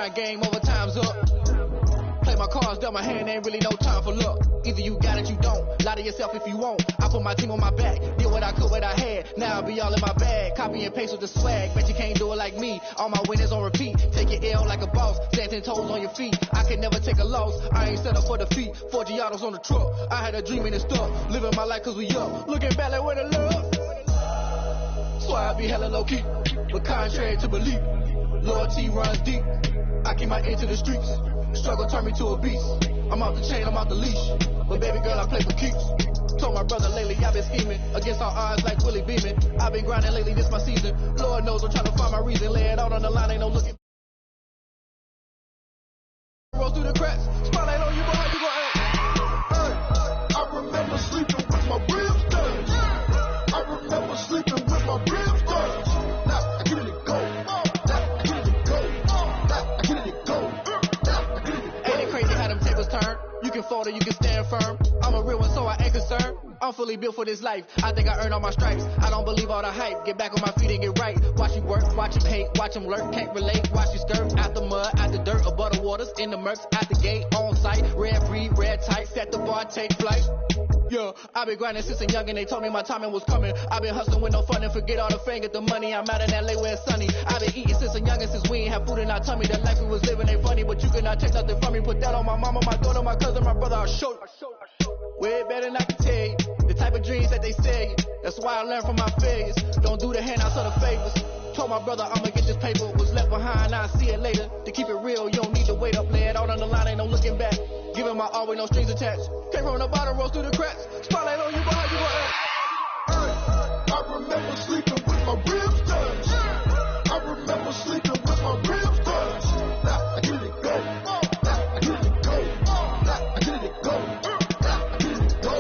grind game, overtime's up. Play my cards, dealt my hand, ain't really no time for luck. Either you got it, you don't. Lie to yourself if you won't. I put my team on my back, did what I could, what I had. Now I be all in my bag, copy and paste with the swag. Bet you can't do it like me. All my winners on repeat. Take your L like a boss, stand 10 toes on your feet. I can never take a loss. I ain't set up for defeat. 4 Giottos on the truck. I had a dream and it's stuck. Living my life cause we up. Looking back like where the love. So I be hella low key, but contrary to belief, loyalty runs deep. I keep my ear to the streets. Struggle turned me to a beast. I'm out the chain, I'm out the leash. But baby girl, I play for keeps. Told my brother lately, I've been scheming against all odds like Willie Beeman. I've been grinding lately, this my season. Lord knows I'm trying to find my reason. Lay it out on the line, ain't no looking. Roll through the cracks. Spotlight on you, boy, how you gon' act? I remember sleeping with my ribs touched. I remember sleeping with my ribs touched. Now I get it go. Now I get it go. Now I get it go. Ain't it crazy how them tables turn? You can fold or you can stand firm. I'm a real one, so I ain't concerned. I'm fully built for this life. I think I earned all my stripes. I don't believe all the hype. Get back on my feet and get right. Watch you work, watch him hate, watch him lurk, can't relate. Watch you skirt out the mud, out the dirt, above the waters, in the murks, out the gate, on site. Red free, red tight, set the bar, take flight. Yeah, I been grinding since a young and they told me my timing was coming. I been hustling with no fun and forget all the fame, get the money. I'm out in LA where it's sunny. I been eating since a young and since we ain't have food in our tummy. The life we was living ain't funny, but you cannot take nothing from me. Put that on my mama, my daughter, my cousin, my brother. I'll show you. Way better than I can tell you. The type of dreams that they say. That's why I learned from my failures. Don't do the handouts or the favors. Told my brother I'ma get this paper. Was left behind, I'll see it later. To keep it real, you don't need to wait up. Lay it out on the line, ain't no looking back. Giving my all with no strings attached. Came from the bottom, roll through the cracks. Spotlight on you, boy, how you gon' act? I remember sleeping with my ribs touched. I remember sleeping with my ribs touched. Now I get it go. Now I get it go. Now I get it go. Now I get it go.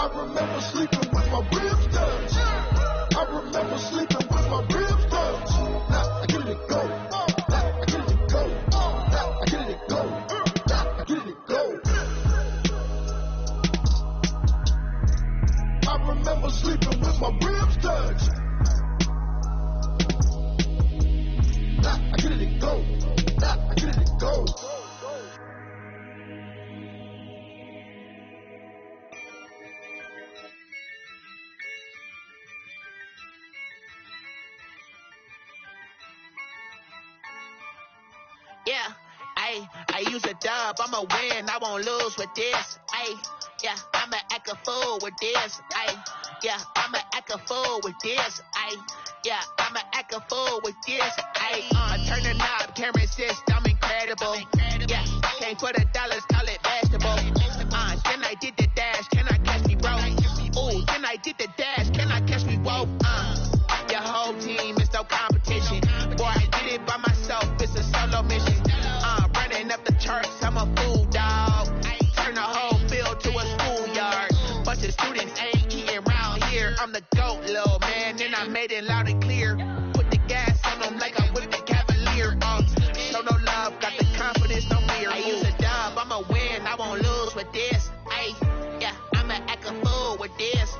I remember sleeping with my ribs touched. I remember sleeping with my ribs touched. Now I get it go. Now I get it go. Now I get it go. Now I get it go. I remember sleeping with my ribs touched. Now I get it go. Now I get it go. Yeah, I use a dub, I'ma win, I won't lose with this. Yeah, I'ma act a fool with this. Yeah, I'ma act a fool with this. Yeah, I'ma act a fool with this. Turn the knob, camera assist, I'm incredible. Yeah, came for the dollars, call it vegetable. Then I did the dash, can I catch me, bro? Ooh, then I did the dash, can I catch me, whoa? Your whole team is no competition. Boy, I did it by myself, it's a solo mission. Running up the charts, I'm a fool, dog. Turn the whole field to a schoolyard. Bunch of students ain't eating round here. I'm the GOAT, little man, and I made it loud and clear. Put the gas on them like I'm with the Cavalier. Show no love, got the confidence, no fear. I use a dub, I'ma win, I won't lose with this. Yeah, I'ma act a fool with this.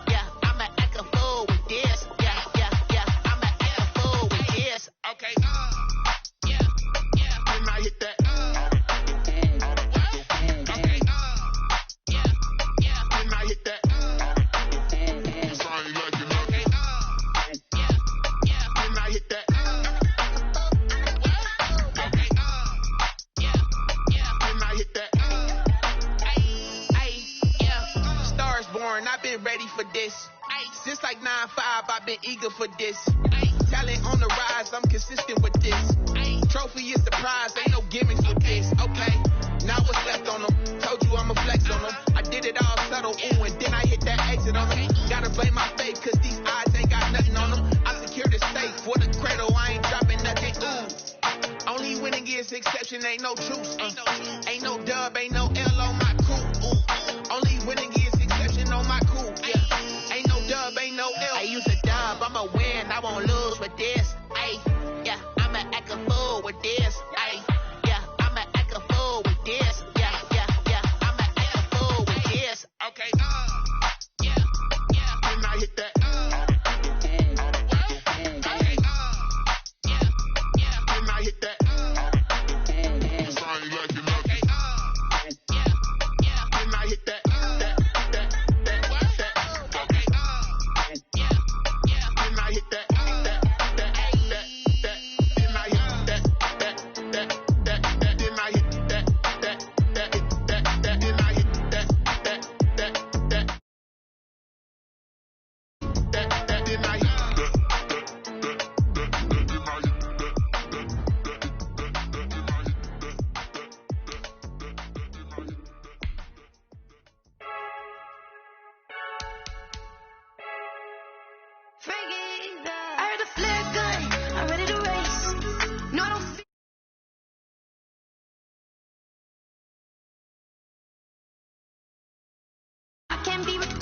Yeah, I'ma act a fool with this. Yeah, I'ma act a fool with this. Okay, yeah, when I hit that. Okay, yeah, when I hit that. Sorry, like it, okay, yeah, when I hit that. Okay, yeah, when I hit that. Yeah, stars born, I've been ready for this. Since like 9-5, I've been eager for this. Talent on the rise, I'm consistent with this. Trophy is the prize, ain't no gimmicks with this. Okay, now what's left on them? Told you I'ma flex on them. I did it all subtle, ooh, and then I hit that exit on them. Gotta blame my fate, cause these eyes ain't got nothing on them. I secured the safe for the cradle, I ain't dropping nothing, ooh. Only winning is exception, ain't no truce. Ain't no dub, ain't no L on my crew. Ooh. Only winning is exception on my crew. Yeah. Ain't no dub, ain't no L. I use a dub, I'ma win, I won't lose with this. Yeah, I'ma act a fool with this. Yeah, I'ma act a fool with this. Yeah, I'ma act a fool with this. Okay, yeah, when I hit that. Okay, yeah, when I hit that.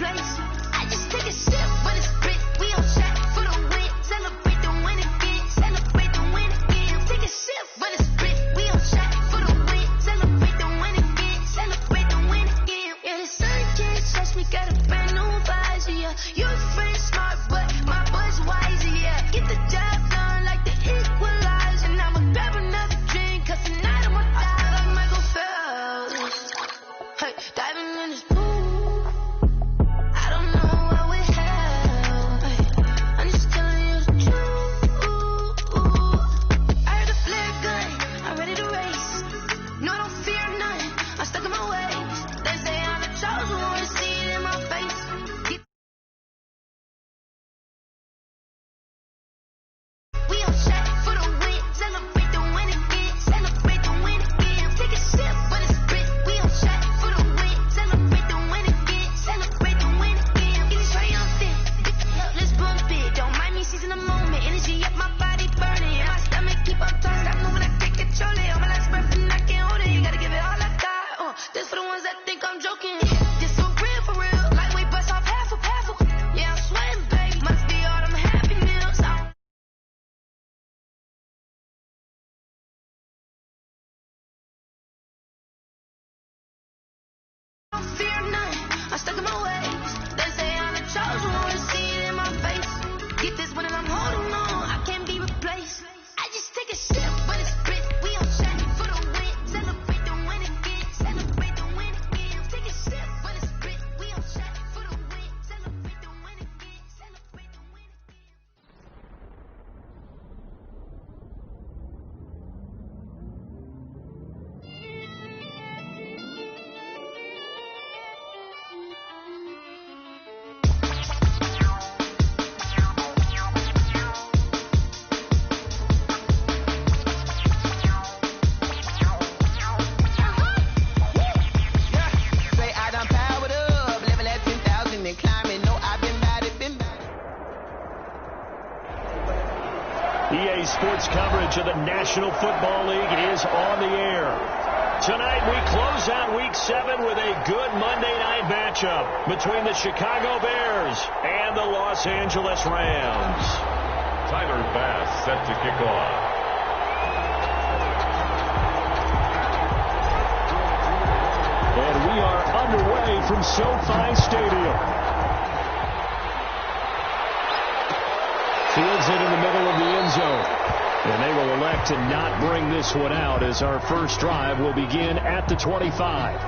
replace. I just take a sip when it's spit. We on track for the win. Celebrate the win again. Celebrate the win again. Take a sip when it's spit. We on track for the win. Celebrate the win again. Celebrate the win again. Yeah, the sun can't touch me. Got a brand new visor. Yeah, your friend smart, but my boy's wiser. Yeah, get the job done like the equalizer. Now I'ma grab another drink, 'cause tonight I'ma die like Michael Phelps. Hey, diving in this pool. I don't know what we have. Hey, I'm just telling you the truth. I heard the flare gun. I'm ready to race. No, I don't fear nothing. I'm stuck in my ways. They say I'm the chosen one. See it in my face. We on track for the win. Celebrate the win again. Celebrate the win again. Take a sip when it's spit. We on track for the win. Celebrate the win again. Celebrate the win again. It's triumphant. Let's bump it. Don't mind me seizing the moment. Energy up my body burning. My stomach keep up tossed. I know when I can't control it. On my last breath and I can't hold it. You gotta give it all I got. This for the ones that think I'm joking. This for real, for real. Lightweight bust off half of. Yeah, I'm sweating, babe. Must be all them happy meals. I don't fear nothing. I'm stuck in my ways. They say I'm the chosen one. See it in my face. Get this one and I'm holding on. I can't be replaced. I just take a sip when it's spit. We on track for the win. Celebrate the win again. Celebrate the win again. Take a sip when it's spit. We on track for the win. Celebrate the win again. Celebrate the win again. Say I done powered up, level at 10,000 and climbing. No, I've been bad it, been bad. EA Sports coverage of the National Football League is on the air. Tonight we close out Week 7 with a good Monday night matchup between the Chicago Bears and the Los Angeles Rams. Tyler Bass set to kick off. And we are underway from SoFi Stadium. Fields it in the middle of the end zone. And they will elect to not bring this one out as our first drive will begin at the 25.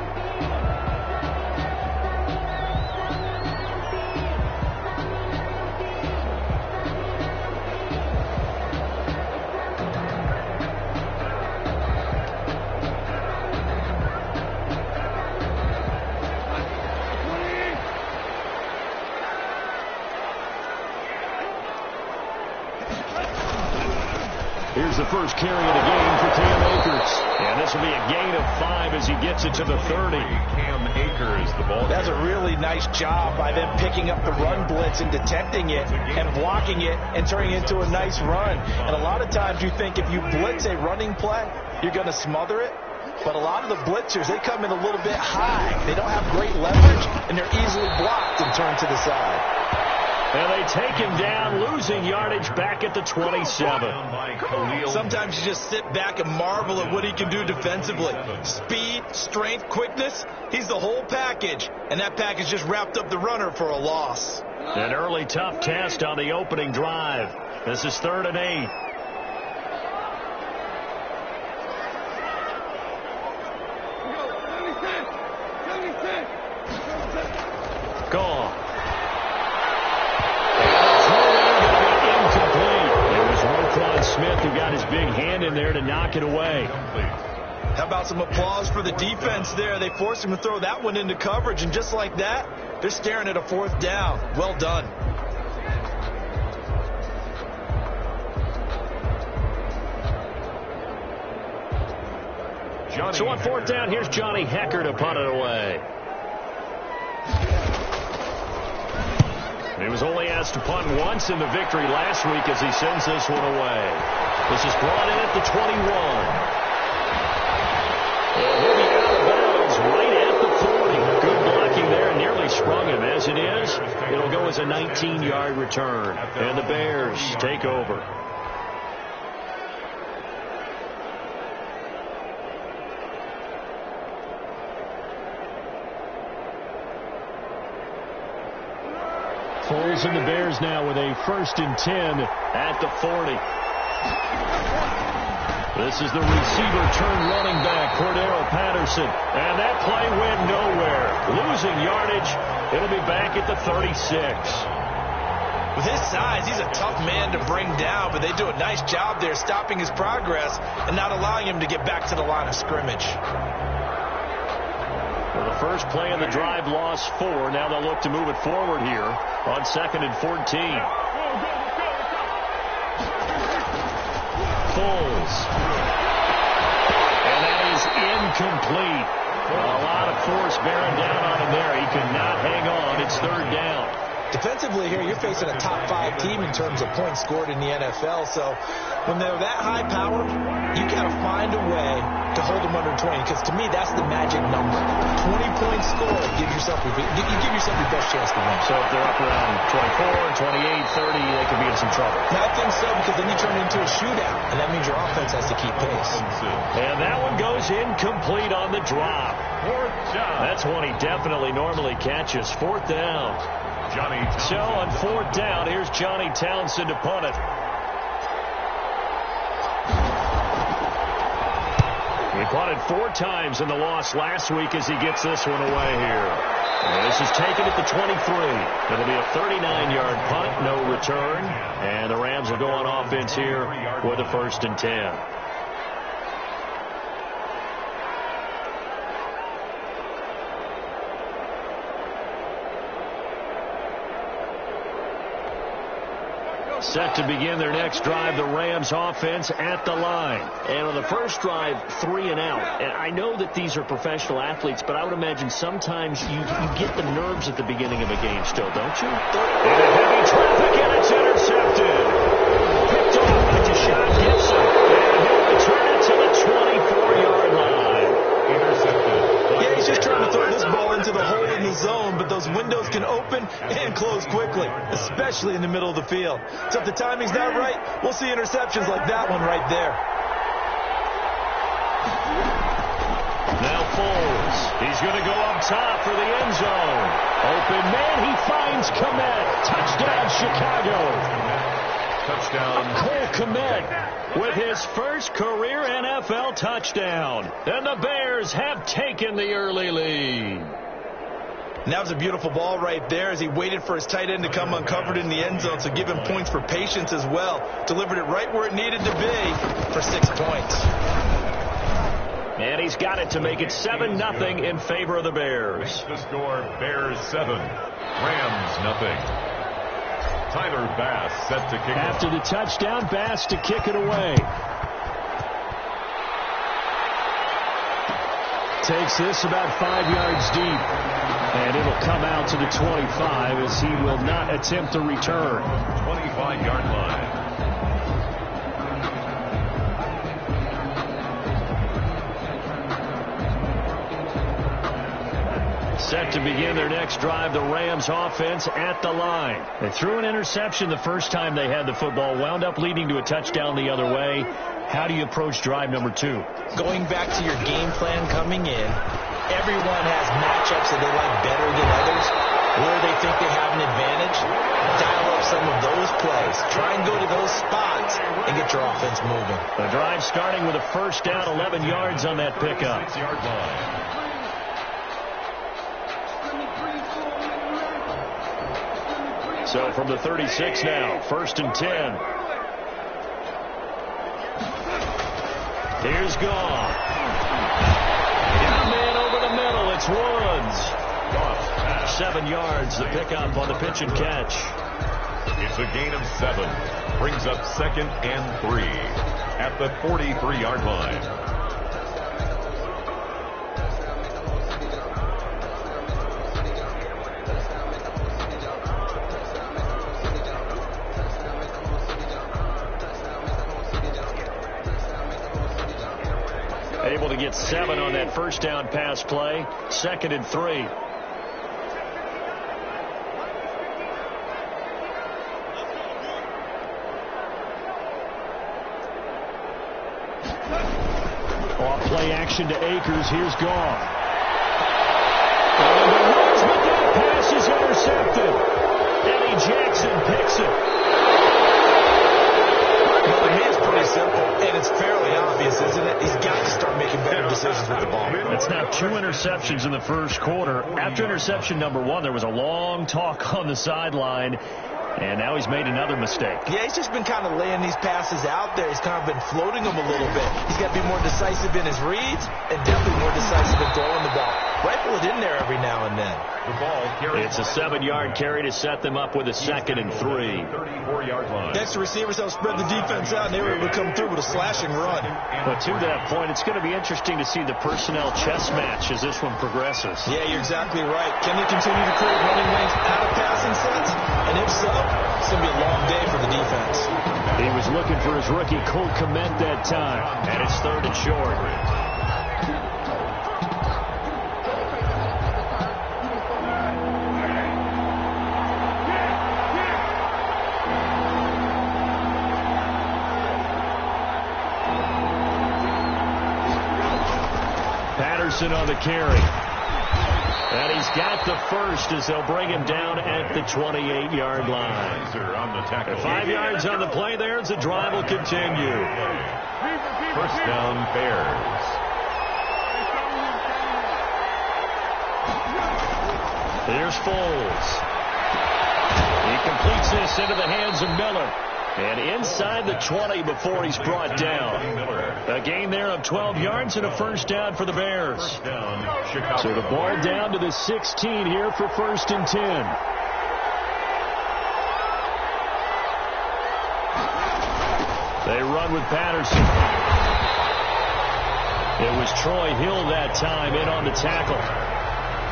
Here's the first carry of the game for Cam Akers. And this will be a gain of 5 as he gets it to the 30. Cam Akers, the ball. That's a really nice job by them picking up the run blitz and detecting it and blocking it and turning it into a nice run. And a lot of times you think if you blitz a running play, you're going to smother it. But a lot of the blitzers, they come in a little bit high. They don't have great leverage, and they're easily blocked and turned to the side. And they take him down, losing yardage back at the 27. Sometimes you just sit back and marvel at what he can do defensively. Speed, strength, quickness, he's the whole package. And that package just wrapped up the runner for a loss. An early tough test on the opening drive. This is 3rd and 8. Gone. Smith, who got his big hand in there to knock it away. How about some applause for the defense there? They forced him to throw that one into coverage, and just like that, they're staring at a 4th down. Well done. So on 4th down, here's Johnny Hecker to punt it away. He was only asked to punt once in the victory last week as he sends this one away. This is brought in at the 21. And he'll be out of bounds right at the 40. Good blocking there, and nearly they sprung him. As it is, it'll go as a 19-yard return. And the Bears take over. Foles and the Bears now with a 1st and 10 at the 40. This is the receiver turned running back, Cordero Patterson. And that play went nowhere. Losing yardage. It'll be back at the 36. With his size, he's a tough man to bring down, but they do a nice job there stopping his progress and not allowing him to get back to the line of scrimmage. Well, the first play of the drive lost 4. Now they'll look to move it forward here on 2nd and 14. Foles. And that is incomplete. A lot of force bearing down on him there. He could not hang on. It's 3rd down. Defensively here, you're facing a top 5 team in terms of points scored in the NFL. So when they're that high power, you got to find a way to hold them under 20. Because to me, that's the magic number. 20 points scored, you give yourself your best chance to win. So if they're up around 24, 28, 30, they could be in some trouble. I think so, because then you turn it into a shootout, and that means your offense has to keep pace. And that one goes incomplete on the drop. That's one he definitely normally catches. 4th down. So on 4th down, here's Johnny Townsend to punt it. He punted 4 times in the loss last week as he gets this one away here. And this is taken at the 23. It'll be a 39-yard punt, no return. And the Rams will go on offense here with a 1st and 10. Set to begin their next drive, the Rams offense at the line. And on the first drive, 3 and out. And I know that these are professional athletes, but I would imagine sometimes you get the nerves at the beginning of a game still, don't you? And a heavy traffic, and it's intercepted. Picked off by Deshaun Gibson. And he'll return it to the 24-yard line. Intercepted. Yeah, he's just trying to throw this ball into the hole in the zone, but those windows can open and close quickly, especially in the middle of the field. So if the timing's not right, we'll see interceptions like that one right there. Now Foles. He's going to go up top for the end zone. Open man, he finds Kmet. Touchdown, Chicago. Touchdown. Cole Kmet with his first career NFL touchdown. And the Bears have taken the early lead. And that was a beautiful ball right there as he waited for his tight end to come uncovered in the end zone, so give him points for patience as well. Delivered it right where it needed to be for 6 points. And he's got it to make it 7-0 in favor of the Bears. The score, Bears 7, Rams nothing. Tyler Bass set to kick After off. the touchdown, Bass to kick it away. Takes this about 5 yards deep. And it'll come out to the 25 as he will not attempt a return. 25-yard line. Set to begin their next drive, the Rams offense at the line. They threw an interception the first time they had the football, wound up leading to a touchdown the other way. How do you approach drive number 2? Going back to your game plan coming in, everyone has matchups that they like better than others, where they think they have an advantage. Dial up some of those plays. Try and go to those spots and get your offense moving. The drive starting with a first down, 11 yards on that pickup. 6-yard line. So from the 36 now, 1st and 10. Here's Goff. Down man over the middle. It's Woods. 7 yards, the pickup on the pitch and catch. It's a gain of 7. Brings up 2nd and 3 at the 43-yard line. Able to get 7 on that first down pass play. 2nd and 3. Off play action to Akers. Here's Goff. And the runs, but that pass is intercepted. Eddie Jackson picks it. Well, to me, it's pretty simple, and it's fairly obvious, isn't it? He's got to start making better decisions with the ball. It's now 2 interceptions in the first quarter. After interception number 1, there was a long talk on the sideline, and now he's made another mistake. Yeah, he's just been kind of laying these passes out there. He's kind of been floating them a little bit. He's got to be more decisive in his reads and definitely more decisive in throwing the ball. Rifle it in there every now and then. It's a 7-yard carry to set them up with a 2nd and 3. 34-yard line. Next, the receivers help spread the defense out, and they were able to come through with a slashing run. But to that point, it's going to be interesting to see the personnel chess match as this one progresses. Yeah, you're exactly right. Can they continue to create running lanes out of passing sets? And if so, it's going to be a long day for the defense. He was looking for his rookie Cole Kmet that time, and it's 3rd and short. On the carry. And he's got the first as they'll bring him down at the 28-yard line. 5 yards on the play there as the drive will continue. First down, Bears. Here's Foles. He completes this into the hands of Miller. And inside the 20 before he's brought down. A gain there of 12 yards and a first down for the Bears. So the ball down to the 16 here for 1st and 10. They run with Patterson. It was Troy Hill that time in on the tackle.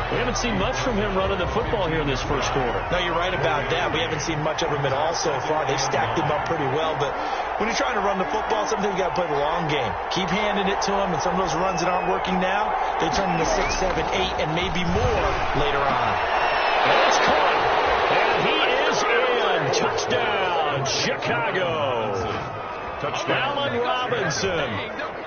We haven't seen much from him running the football here in this first quarter. No, you're right about that. We haven't seen much of him at all so far. They've stacked him up pretty well, but when you're trying to run the football, sometimes you got to play the long game. Keep handing it to him, and some of those runs that aren't working now, they turn into 6, 7, 8, and maybe more later on. And it's caught, and he is in. Touchdown, Chicago. Allen Robinson,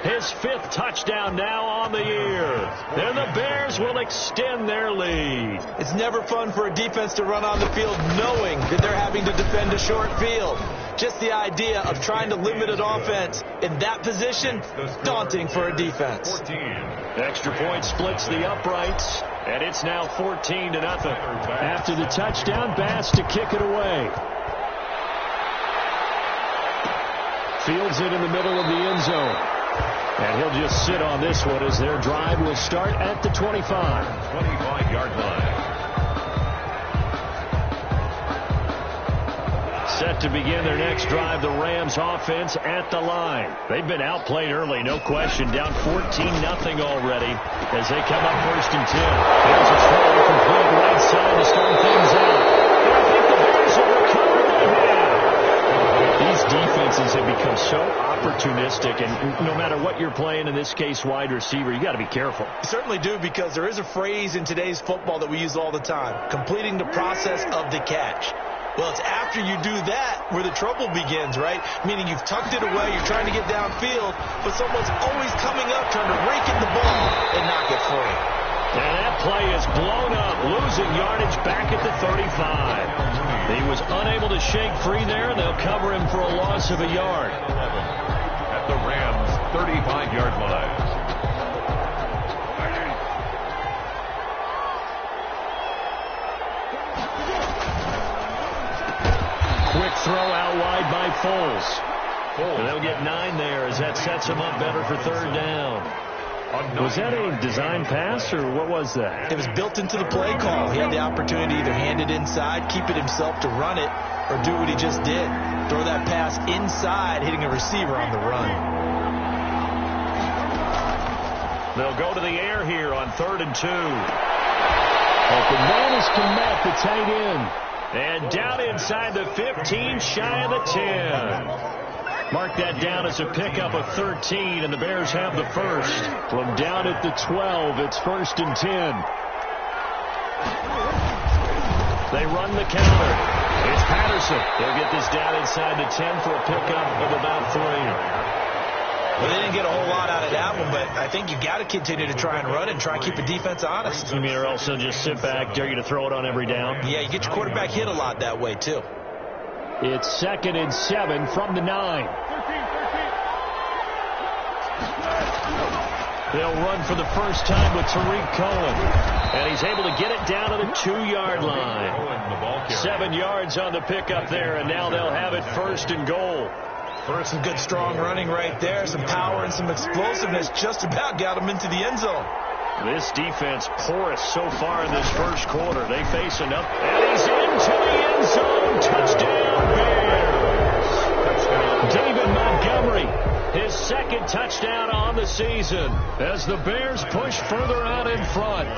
his 5th touchdown now on the year. Then the Bears will extend their lead. It's never fun for a defense to run on the field knowing that they're having to defend a short field. Just the idea of trying to limit an offense in that position, daunting for a defense. Extra point splits the uprights, and it's now 14-0. After the touchdown, Bass to kick it away. Fields it in the middle of the end zone. And he'll just sit on this one as their drive will start at the 25. 25-yard line. Set to begin their next drive, the Rams offense at the line. They've been outplayed early, no question. Down 14-0 already as they come up 1st and 10. There's a throw complete right side to start things out. And I think the Bears have recovered that. These defenses have become so opportunistic, and no matter what you're playing, in this case wide receiver, you got to be careful. You certainly do, because there is a phrase in today's football that we use all the time: completing the process of the catch. Well, it's after you do that where the trouble begins, right? Meaning you've tucked it away, you're trying to get downfield, but someone's always coming up trying to rake at the ball and knock it free. And that play is blown up, losing yardage back at the 35. He was unable to shake free there. They'll cover him for a loss of a yard. At the Rams' 35-yard line. Quick throw out wide by Foles. And they'll get 9 there as that sets him up better for 3rd down. Was that a design pass, or what was that? It was built into the play call. He had the opportunity to either hand it inside, keep it himself to run it, or do what he just did. Throw that pass inside, hitting a receiver on the run. They'll go to the air here on 3rd and 2. Open man is Kmet, the tight end. And down inside the 15, shy of the 10. Mark that down as a pickup of 13, and the Bears have the first. From down at the 12, it's 1st and 10. They run the counter. It's Patterson. They'll get this down inside the 10 for a pickup of about 3. Well, they didn't get a whole lot out of that one, but I think you got to continue to try and run and try and keep the defense honest. You mean or else they'll just sit back, dare you to throw it on every down? Yeah, you get your quarterback hit a lot that way, too. It's 2nd and 7 from the 9. They'll run for the first time with Tariq Cohen. And he's able to get it down to the 2-yard line. 7 yards on the pickup there, and now they'll have it 1st and goal. First, some good strong running right there. Some power and some explosiveness just about got him into the end zone. This defense porous so far in this first quarter. They face enough. And he's into the end zone. Touchdown, Bears. David Montgomery, his 2nd touchdown on the season as the Bears push further out in front.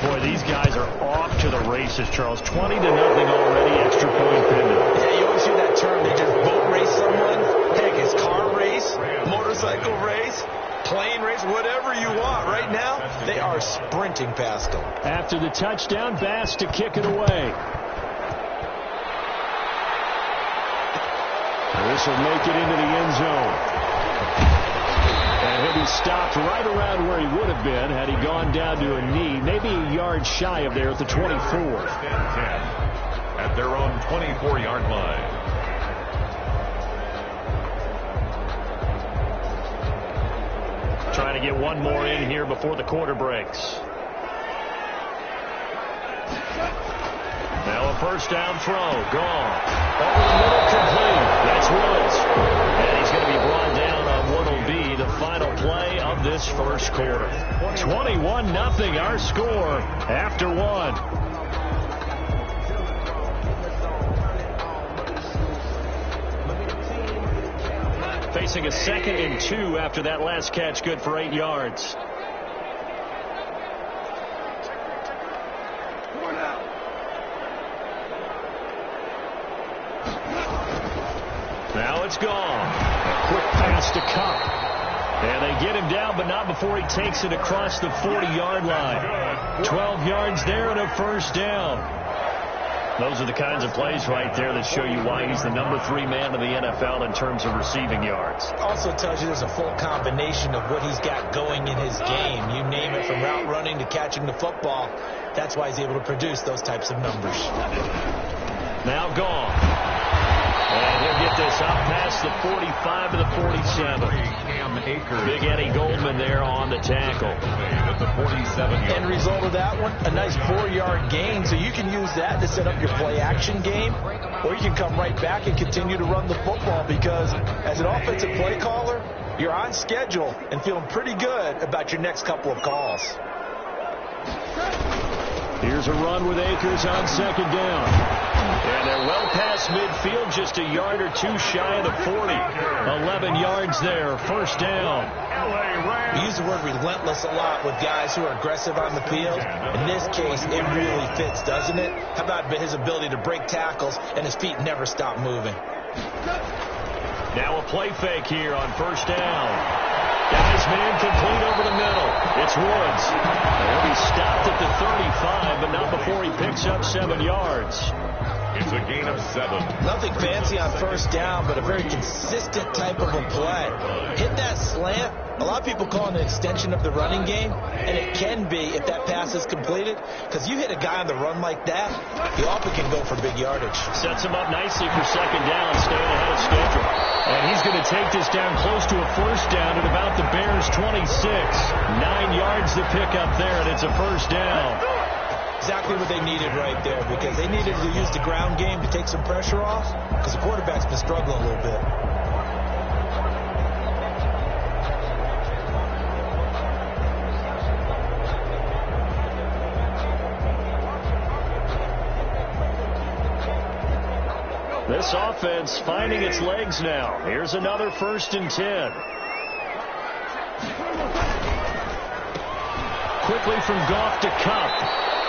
Boy, these guys are off to the races, Charles. 20-0 already, extra point pending. Yeah, you always hear that term. They just boat race someone. Heck, it's car race, motorcycle race, plane race, whatever you want. Right now, they are sprinting past them. After the touchdown, Bass to kick it away. This will make it into the end zone. And he'll be stopped right around where he would have been had he gone down to a knee, maybe a yard shy of there at the 24. At their own 24-yard line. Trying to get one more in here before the quarter breaks. Now a first down throw. Gone. Over the middle, complete. That's Woods. And he's going to be brought down on what will be the final play of this first quarter. 21-0 our score after 1. Facing a 2nd and 2 after that last catch, good for 8 yards. Now it's gone. A quick pass to Cup. And they get him down, but not before he takes it across the 40-yard line. 12 yards there and a first down. Those are the kinds of plays right there that show you why he's the number 3 man in the NFL in terms of receiving yards. Also tells you there's a full combination of what he's got going in his game. You name it, from route running to catching the football. That's why he's able to produce those types of numbers. Now gone. And he'll get this up past the 45 to the 47. Big Eddie Goldman there on the tackle. End result of that one, a nice 4-yard gain. So you can use that to set up your play-action game, or you can come right back and continue to run the football, because as an offensive play caller, you're on schedule and feeling pretty good about your next couple of calls. Here's a run with Akers on 2nd down. And they're well past midfield, just a yard or 2 shy of the 40. 11 yards there, first down. We use the word relentless a lot with guys who are aggressive on the field. In this case, it really fits, doesn't it? How about his ability to break tackles and his feet never stop moving? Now a play fake here on first down. Guys, man, complete over the middle. It's Woods. He'll be stopped at the 35, but not before he picks up 7 yards. It's a gain of 7. Nothing fancy on first down, but a very consistent type of a play. Hit that slant. A lot of people call it an extension of the running game, and it can be if that pass is completed, because you hit a guy on the run like that, he often can go for big yardage. Sets him up nicely for 2nd down, staying ahead of schedule. And he's going to take this down close to a first down at about the Bears' 26. 9 yards to pick up there, and it's a first down. Exactly what they needed right there, because they needed to use the ground game to take some pressure off, because the quarterback's been struggling a little bit. This offense finding its legs now. Here's another 1st and 10. Quickly from Goff to Cup.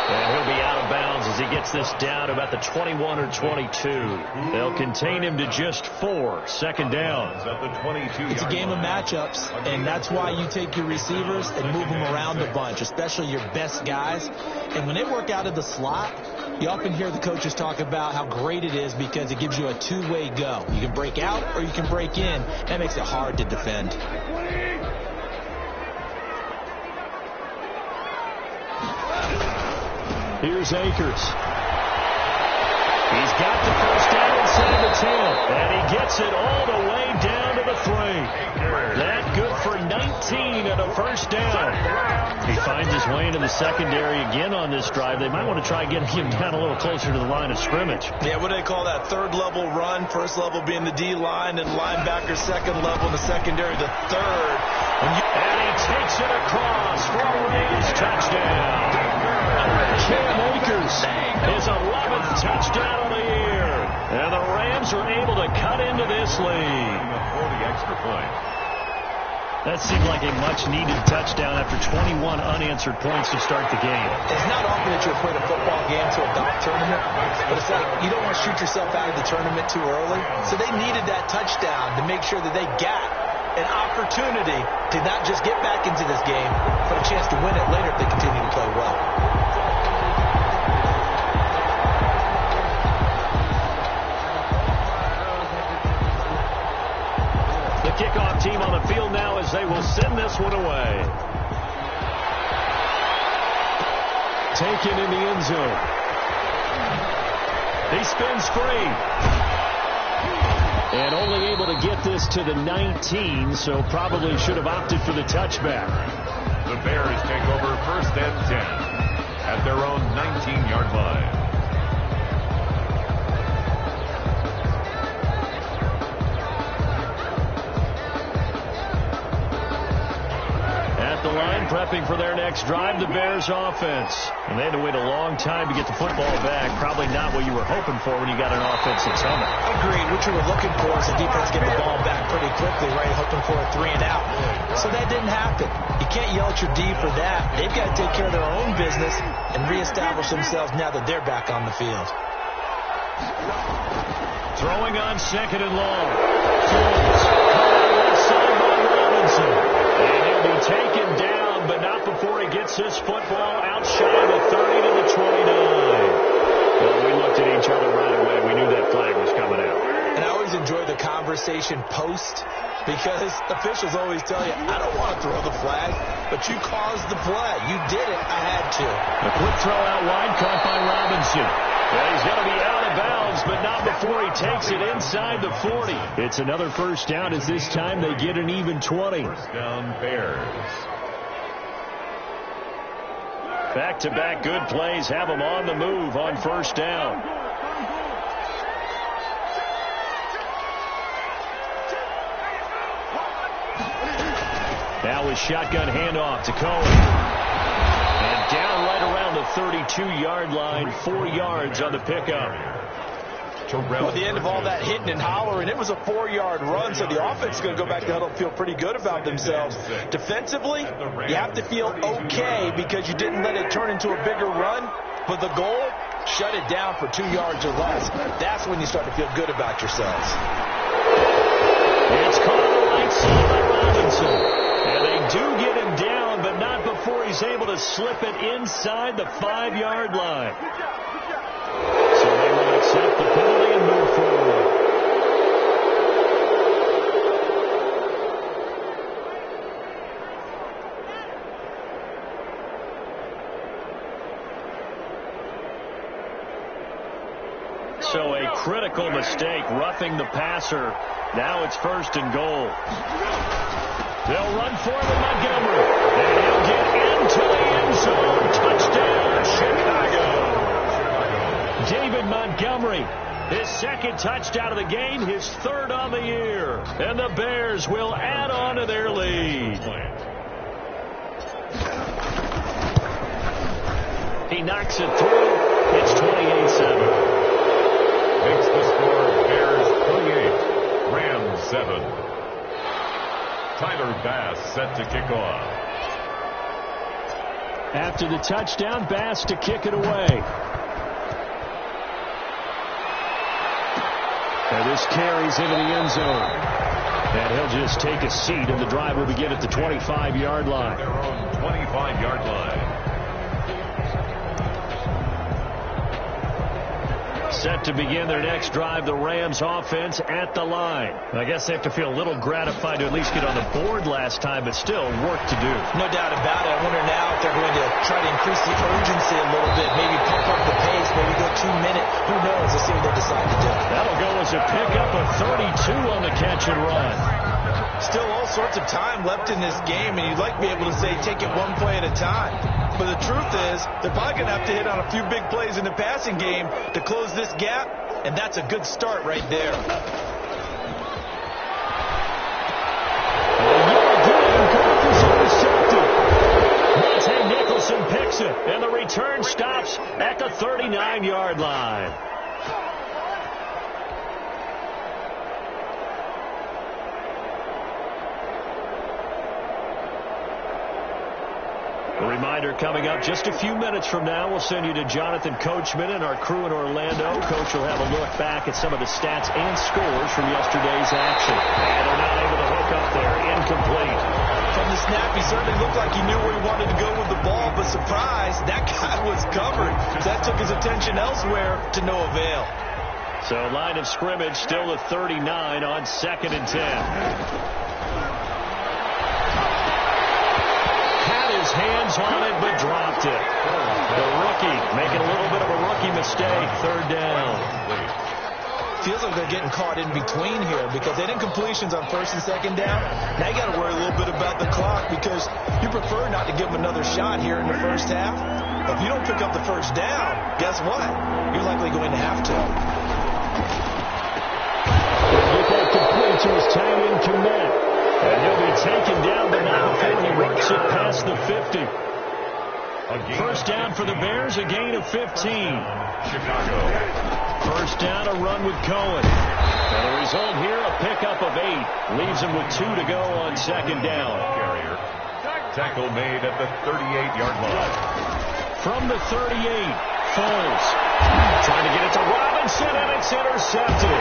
And he'll be out of bounds as he gets this down to about the 21 or 22. They'll contain him to just 4. Second down. It's a game of matchups, and that's why you take your receivers and move them around a bunch, especially your best guys. And when they work out of the slot, you often hear the coaches talk about how great it is because it gives you a two-way go. You can break out or you can break in. That makes it hard to defend. Here's Akers. He's got the first down inside the 10, and he gets it all the way down to the 3. That good for 19 and a first down. He finds his way into the secondary again on this drive. They might want to try getting him down a little closer to the line of scrimmage. Yeah, what do they call that? Third level run. First level being the D-line, and linebacker second level in the secondary, the third. And he takes it across for a Raiders touchdown. Cam Akers, his 11th touchdown of the year. And the Rams are able to cut into this lead. For the extra point. That seemed like a much-needed touchdown after 21 unanswered points to start the game. It's not often that you equate a football game to a golf tournament, but it's like you don't want to shoot yourself out of the tournament too early. So they needed that touchdown to make sure that they got an opportunity to not just get back into this game, but a chance to win it later if they continue to play well. Kickoff team on the field now as they will send this one away. Taken in the end zone. He spins free. And only able to get this to the 19, so probably should have opted for the touchback. The Bears take over 1st and 10 at their own 19-yard line. The line prepping for their next drive, the Bears offense. And they had to wait a long time to get the football back. Probably not what you were hoping for when you got an offense that's humming. Agreed. What you were looking for is the defense get the ball back pretty quickly, right? Hoping for a 3 and out. So that didn't happen. You can't yell at your D for that. They've got to take care of their own business and reestablish themselves now that they're back on the field. Throwing on 2nd and long. Left side by Robinson. And he'll be taken down, but not before he gets this football out shy of the 30 to the 29. Well, we looked at each other right away. We knew that flag was coming out. And I always enjoy the conversation post because officials always tell you, I don't want to throw the flag, but you caused the play. You did it. I had to. A quick throw out wide caught by Robinson. Well, he's going to be out of bounds, but not before he takes it inside the 40. It's another first down as this time they get an even 20. First down, Bears. Back-to-back good plays have them on the move on first down. Now with shotgun handoff to Cohen. And down right around the 32-yard line, 4 yards on the pickup. Well, at the end of all that hitting and hollering, it was a 4-yard run, so the offense is going to go back to the huddle and feel pretty good about themselves. Defensively, you have to feel okay because you didn't let it turn into a bigger run, but the goal, shut it down for 2 yards or less. That's when you start to feel good about yourselves. It's caught on the right side by Robinson. And they do get him down, but not before he's able to slip it inside the 5-yard line. So they will accept the penalty and move forward. So a critical mistake, roughing the passer. Now it's 1st and goal. They'll run for him with Montgomery. And he'll get into the end zone. Touchdown, Chicago. David Montgomery, his 2nd touchdown of the game, his 3rd on the year. And the Bears will add on to their lead. He knocks it through. It's 28-7. Makes the score Bears 28, Rams 7. Tyler Bass set to kick off. After the touchdown, Bass to kick it away. And this carries into the end zone. And he'll just take a seat, and the drive will begin at the 25-yard line. Their own 25-yard line. Set to begin their next drive, the Rams offense at the line. I guess they have to feel a little gratified to at least get on the board last time, but still work to do. No doubt about it. I wonder now if they're going to try to increase the urgency a little bit, maybe pump up the pace, maybe go 2 minutes. Who knows? Let's see what they decide to do. That'll go as a pickup of 32 on the catch and run. Still all sorts of time left in this game, and you'd like to be able to say take it one play at a time. But the truth is, they're probably going to have to hit on a few big plays in the passing game to close this gap, and that's a good start right there. Monte Nicholson picks it, and the return stops at the 39-yard line. A reminder coming up just a few minutes from now. We'll send you to Jonathan Coachman and our crew in Orlando. Coach will have a look back at some of the stats and scores from yesterday's action. And they're not able to hook up there. Incomplete. From the snap, he certainly looked like he knew where he wanted to go with the ball, but surprise, that guy was covered. That took his attention elsewhere to no avail. So line of scrimmage still at 39 on 2nd and 10. Hands on it, but dropped it. The rookie making a little bit of a rookie mistake. 3rd down. Feels like they're getting caught in between here because they didn't completions on 1st and 2nd down. Now you got to worry a little bit about the clock because you prefer not to give them another shot here in the first half. But if you don't pick up the 1st down, guess what? You're likely going to have to. Get that complete to his tight end commit. And he'll be taken down, but not before he works it past the 50. 1st down for the Bears, a gain of 15. Chicago. 1st down, a run with Cohen. And the result here, a pickup of 8. Leaves him with 2 to go on 2nd down. Carrier. Tackle made at the 38-yard line. From the 38, Foles. Trying to get it to Robinson, and it's intercepted.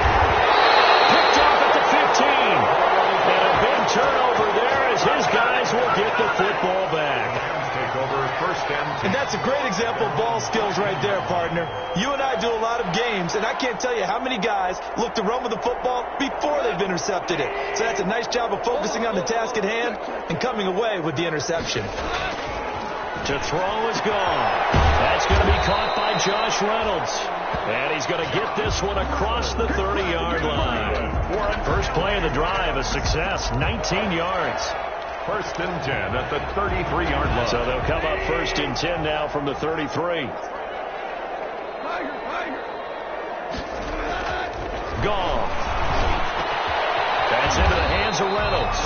Picked off at the 15. And a big turnover there as his guys will get the football back. Take over 1st and 10. And that's a great example of ball skills right there, partner. You and I do a lot of games, and I can't tell you how many guys look to run with the football before they've intercepted it. So that's a nice job of focusing on the task at hand and coming away with the interception. To throw is gone. That's going to be caught by Josh Reynolds. And he's going to get this one across the 30-yard line. First play of the drive, a success, 19 yards. 1st and 10 at the 33-yard line. So they'll come up 1st and 10 now from the 33. Gone. That's into the hands of Reynolds.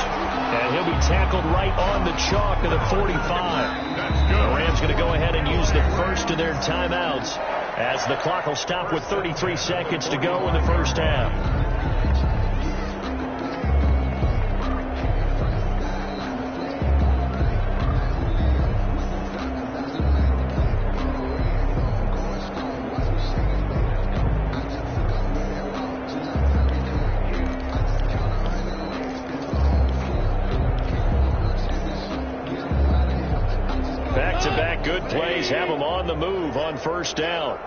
And he'll be tackled right on the chalk of the 45. The Rams going to go ahead and use the first of their timeouts as the clock will stop with 33 seconds to go in the 1st half. Back-to-back good plays have them on the move on 1st down.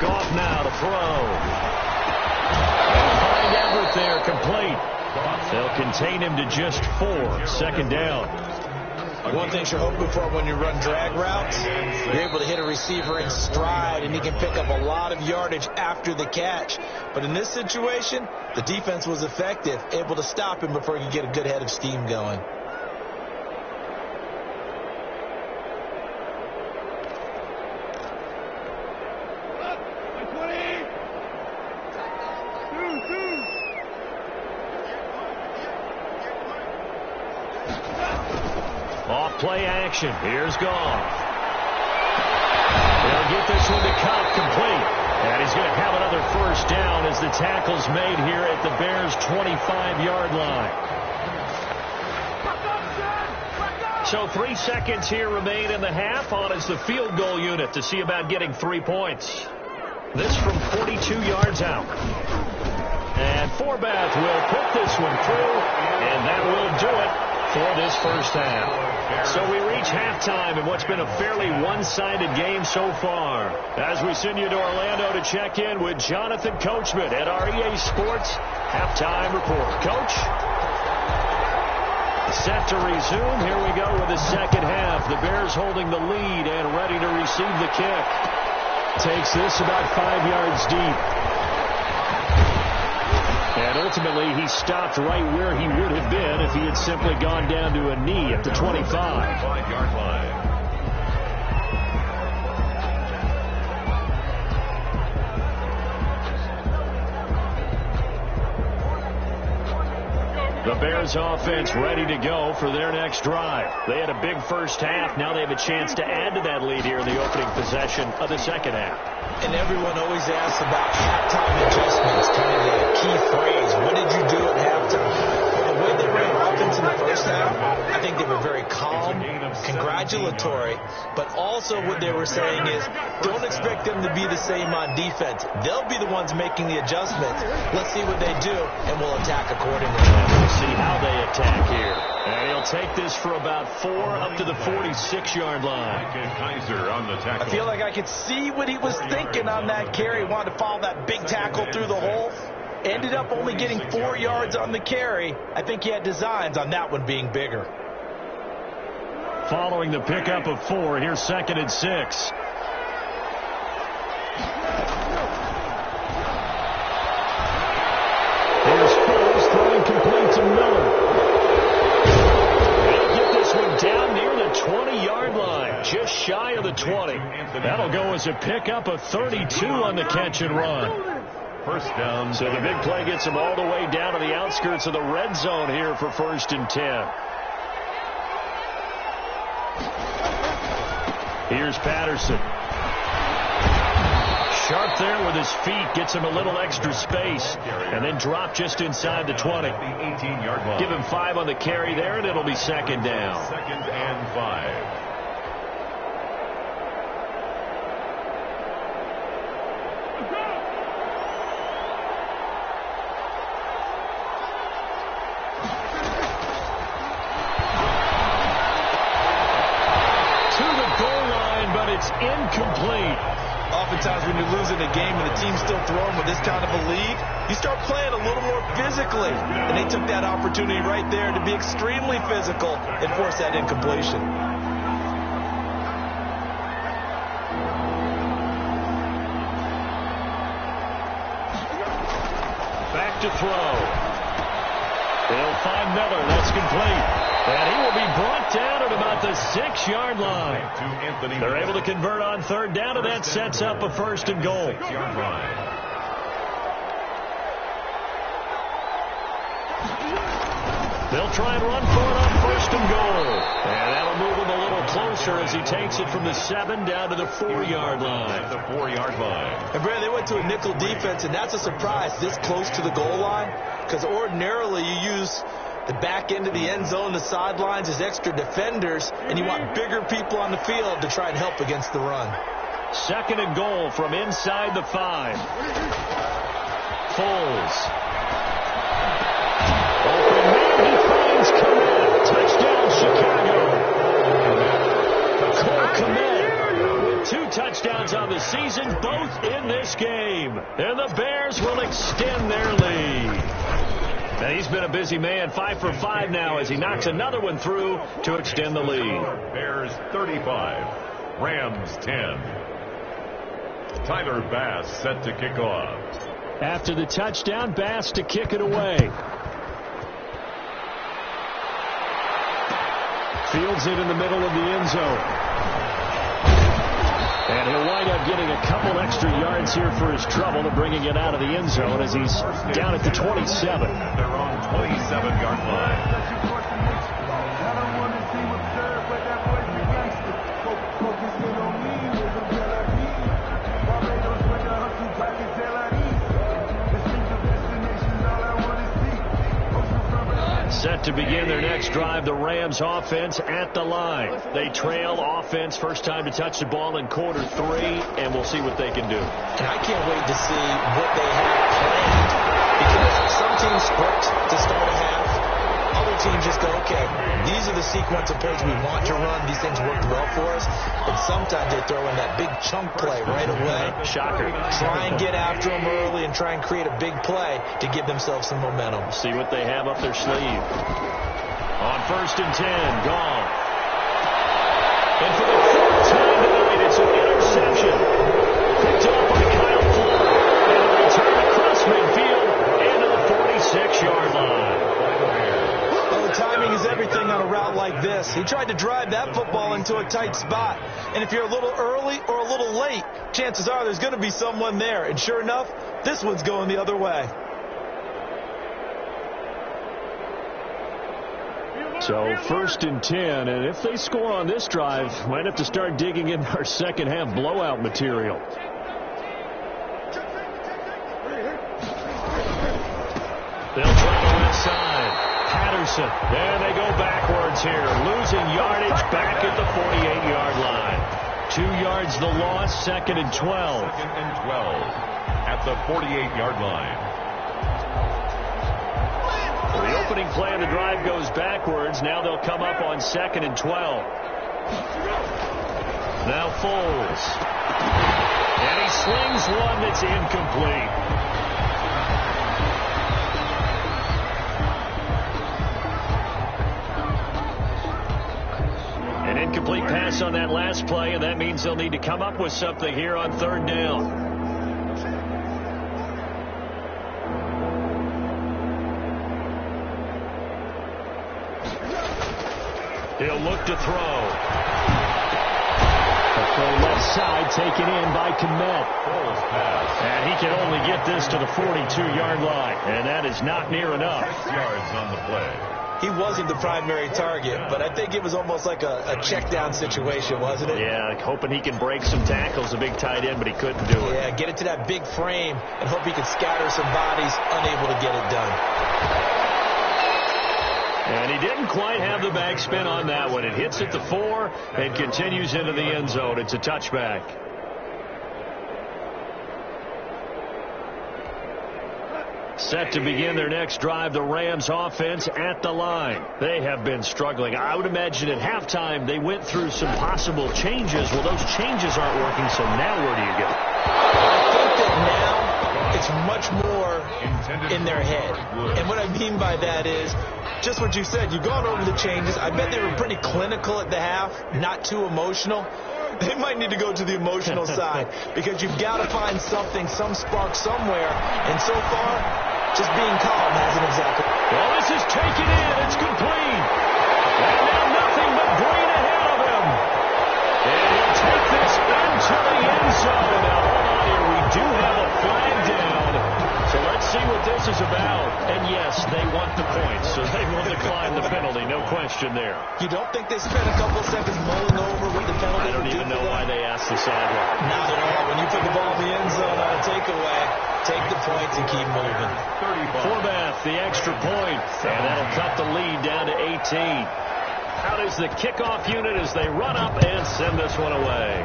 Goff now to throw. They'll find Everett there, complete. They'll contain him to just 4. 2nd down. One thing you're hoping for when you run drag routes, you're able to hit a receiver in stride, and he can pick up a lot of yardage after the catch. But in this situation, the defense was effective, able to stop him before he could get a good head of steam going. Play action. Here's Goff. They'll get this one to Cobb complete. And he's going to have another 1st down as as the tackle's made here at the Bears' 25-yard line. So 3 seconds here remain in the half. On is the field goal unit to see about getting 3 points. This from 42 yards out. And Forbath will put this one through, and that will do it for this first half. So we reach halftime in what's been a fairly one-sided game so far. As we send you to Orlando to check in with Jonathan Coachman at our EA Sports Halftime Report. Coach? Set to resume. Here we go with the second half. The Bears holding the lead and ready to receive the kick. Takes this about 5 yards deep. And ultimately, he stopped right where he would have been if he had simply gone down to a knee at the 25-yard line. The Bears offense ready to go for their next drive. They had a big first half. Now they have a chance to add to that lead here in the opening possession of the second half. And everyone always asks about halftime adjustments, kind of the key phrase. What did you do at halftime? Well, the way they ran offense in the first half, I think they were very calm, congratulatory, but also what they were saying is don't expect them to be the same on defense. They'll be the ones making the adjustments. Let's see what they do, and we'll attack accordingly. We'll see how they attack here. And he'll take this for about 4 up to the 46-yard line. I feel like I could see what he was thinking on that carry. He wanted to follow that big tackle through the hole. Ended up only getting 4 yards on the carry. I think he had designs on that one being bigger. Following the pickup of 4, here's 2nd and 6. Here's Foles throwing complete to Miller. They'll get this one down near the 20-yard line, just shy of the 20. That'll go as a pickup of 32 on the catch and run. First down. So the big play gets them all the way down to the outskirts of the red zone here for 1st and 10. Here's Patterson. Sharp there with his feet, gets him a little extra space, and then drop just inside the 20. Give him 5 on the carry there, and it'll be 2nd down. 2nd and 5. It's incomplete. Oftentimes when you're losing a game and the team's still throwing with this kind of a lead, you start playing a little more physically. And they took that opportunity right there to be extremely physical and force that incompletion. Back to throw. They'll find Miller. That's complete. And he will be brought down at about the 6-yard line. They're able to convert on 3rd down, and that sets up a 1st and goal. They'll try and run for it on 1st and goal. And that'll move him a little closer as he takes it from the 7 down to the 4-yard line. The 4-yard line. And, Brad, they went to a nickel defense, and that's a surprise this close to the goal line, because ordinarily you use the back end of the end zone, the sidelines as extra defenders, and you want bigger people on the field to try and help against the run. 2nd and goal from inside the 5. Foles. Open man, he finds Kmet. Touchdown, Chicago. Cole Kmet with 2 touchdowns on the season, both in this game. And the Bears will extend their lead. Now he's been a busy man, 5 for 5 now as he knocks another one through to extend the lead. Bears 35, Rams 10. Tyler Bass set to kick off. After the touchdown, Bass to kick it away. Fields it in the middle of the end zone. And he'll wind up getting a couple extra yards here for his trouble to bringing it out of the end zone as he's down at the 27. Their own 27-yard line. Set to begin their next drive, the Rams offense at the line. They trail offense, first time to touch the ball in quarter 3, and we'll see what they can do. And I can't wait to see what they have planned, because some teams script to start a half. Other teams just go, okay, these are the sequence of plays we want to run. These things worked well for us. But sometimes they throw in that big chunk play right away. Shocker. Try and get after them early and try and create a big play to give themselves some momentum. See what they have up their sleeve. On 1st and 10, gone. And for the 4th time tonight, it's an interception. Picked up by Kyle Flood. And a return across midfield into the 46-yard line. Timing is everything on a route like this. He tried to drive that football into a tight spot. And if you're a little early or a little late, chances are there's going to be someone there. And sure enough, this one's going the other way. So 1st and 10, and if they score on this drive, might have to start digging in our second half blowout material. They'll try the left side. Patterson, and they go backwards here, losing yardage back at the 48-yard line. 2 yards the loss, 2nd and 12. 2nd and 12 at the 48-yard line. Well, the opening play of the drive goes backwards. Now they'll come up on 2nd and 12. Now Foles. And he slings one that's incomplete. An incomplete pass on that last play, and that means they'll need to come up with something here on 3rd down. He'll look to throw. The throw left side taken in by Kmet. And he can only get this to the 42-yard line, and that is not near enough. 6 yards on the play. He wasn't the primary target, but I think it was almost like a check down situation, wasn't it? Yeah, hoping he can break some tackles, a big tight end, but he couldn't do it. Yeah, get it to that big frame and hope he can scatter some bodies, unable to get it done. And he didn't quite have the backspin on that one. It hits at the 4 and continues into the end zone. It's a touchback. Set to begin their next drive, the Rams offense at the line. They have been struggling. I would imagine at halftime they went through some possible changes. Well, those changes aren't working, so now where do you go? I think that now it's much more in their head. And what I mean by that is just what you said. You've gone over the changes. I bet they were pretty clinical at the half, not too emotional. They might need to go to the emotional side because you've got to find something, some spark somewhere. And so far, just being calm hasn't exactly. Well, this is taken in. It's complete. And now nothing but green ahead of him. And he'll take this into the end zone. Now, hold on here. We do have a flag down. So let's see what this is about. And yes, they want the points, so they will decline the penalty. No question there. You don't think they spent a couple seconds mulling over what the penalty I don't even know why they asked the sideline. Not at all. When you put the ball in the end zone on a takeaway, take the points and keep moving. Horvath, the extra point, and that'll cut the lead down to 18. Out is the kickoff unit as they run up and send this one away.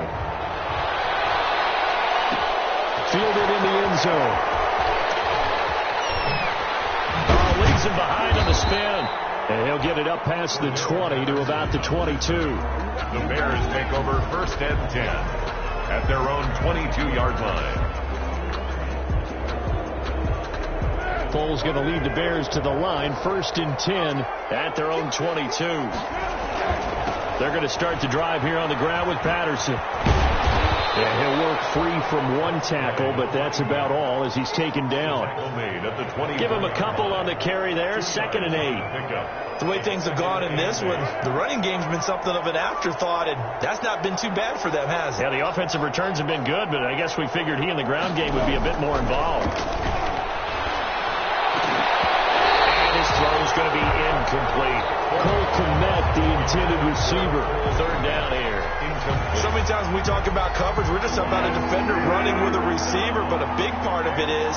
Fielded in the end zone. Leads him behind on the spin. And he'll get it up past the 20 to about the 22. The Bears take over 1st and 10 at their own 22-yard line. Foles going to lead the Bears to the line. 1st and 10 at their own 22. They're going to start the drive here on the ground with Patterson. And he'll work free from one tackle, but that's about all as he's taken down. Give him a couple on the carry there. 2nd and 8. The way things have gone in this one, the running game's been something of an afterthought, and that's not been too bad for them, has it? Yeah, the offensive returns have been good, but I guess we figured he in the ground game would be a bit more involved. And his throws is going to be incomplete. Cole Kmet, the intended receiver. Third down here. So many times when we talk about coverage, we're just about a defender running with a receiver, but a big part of it is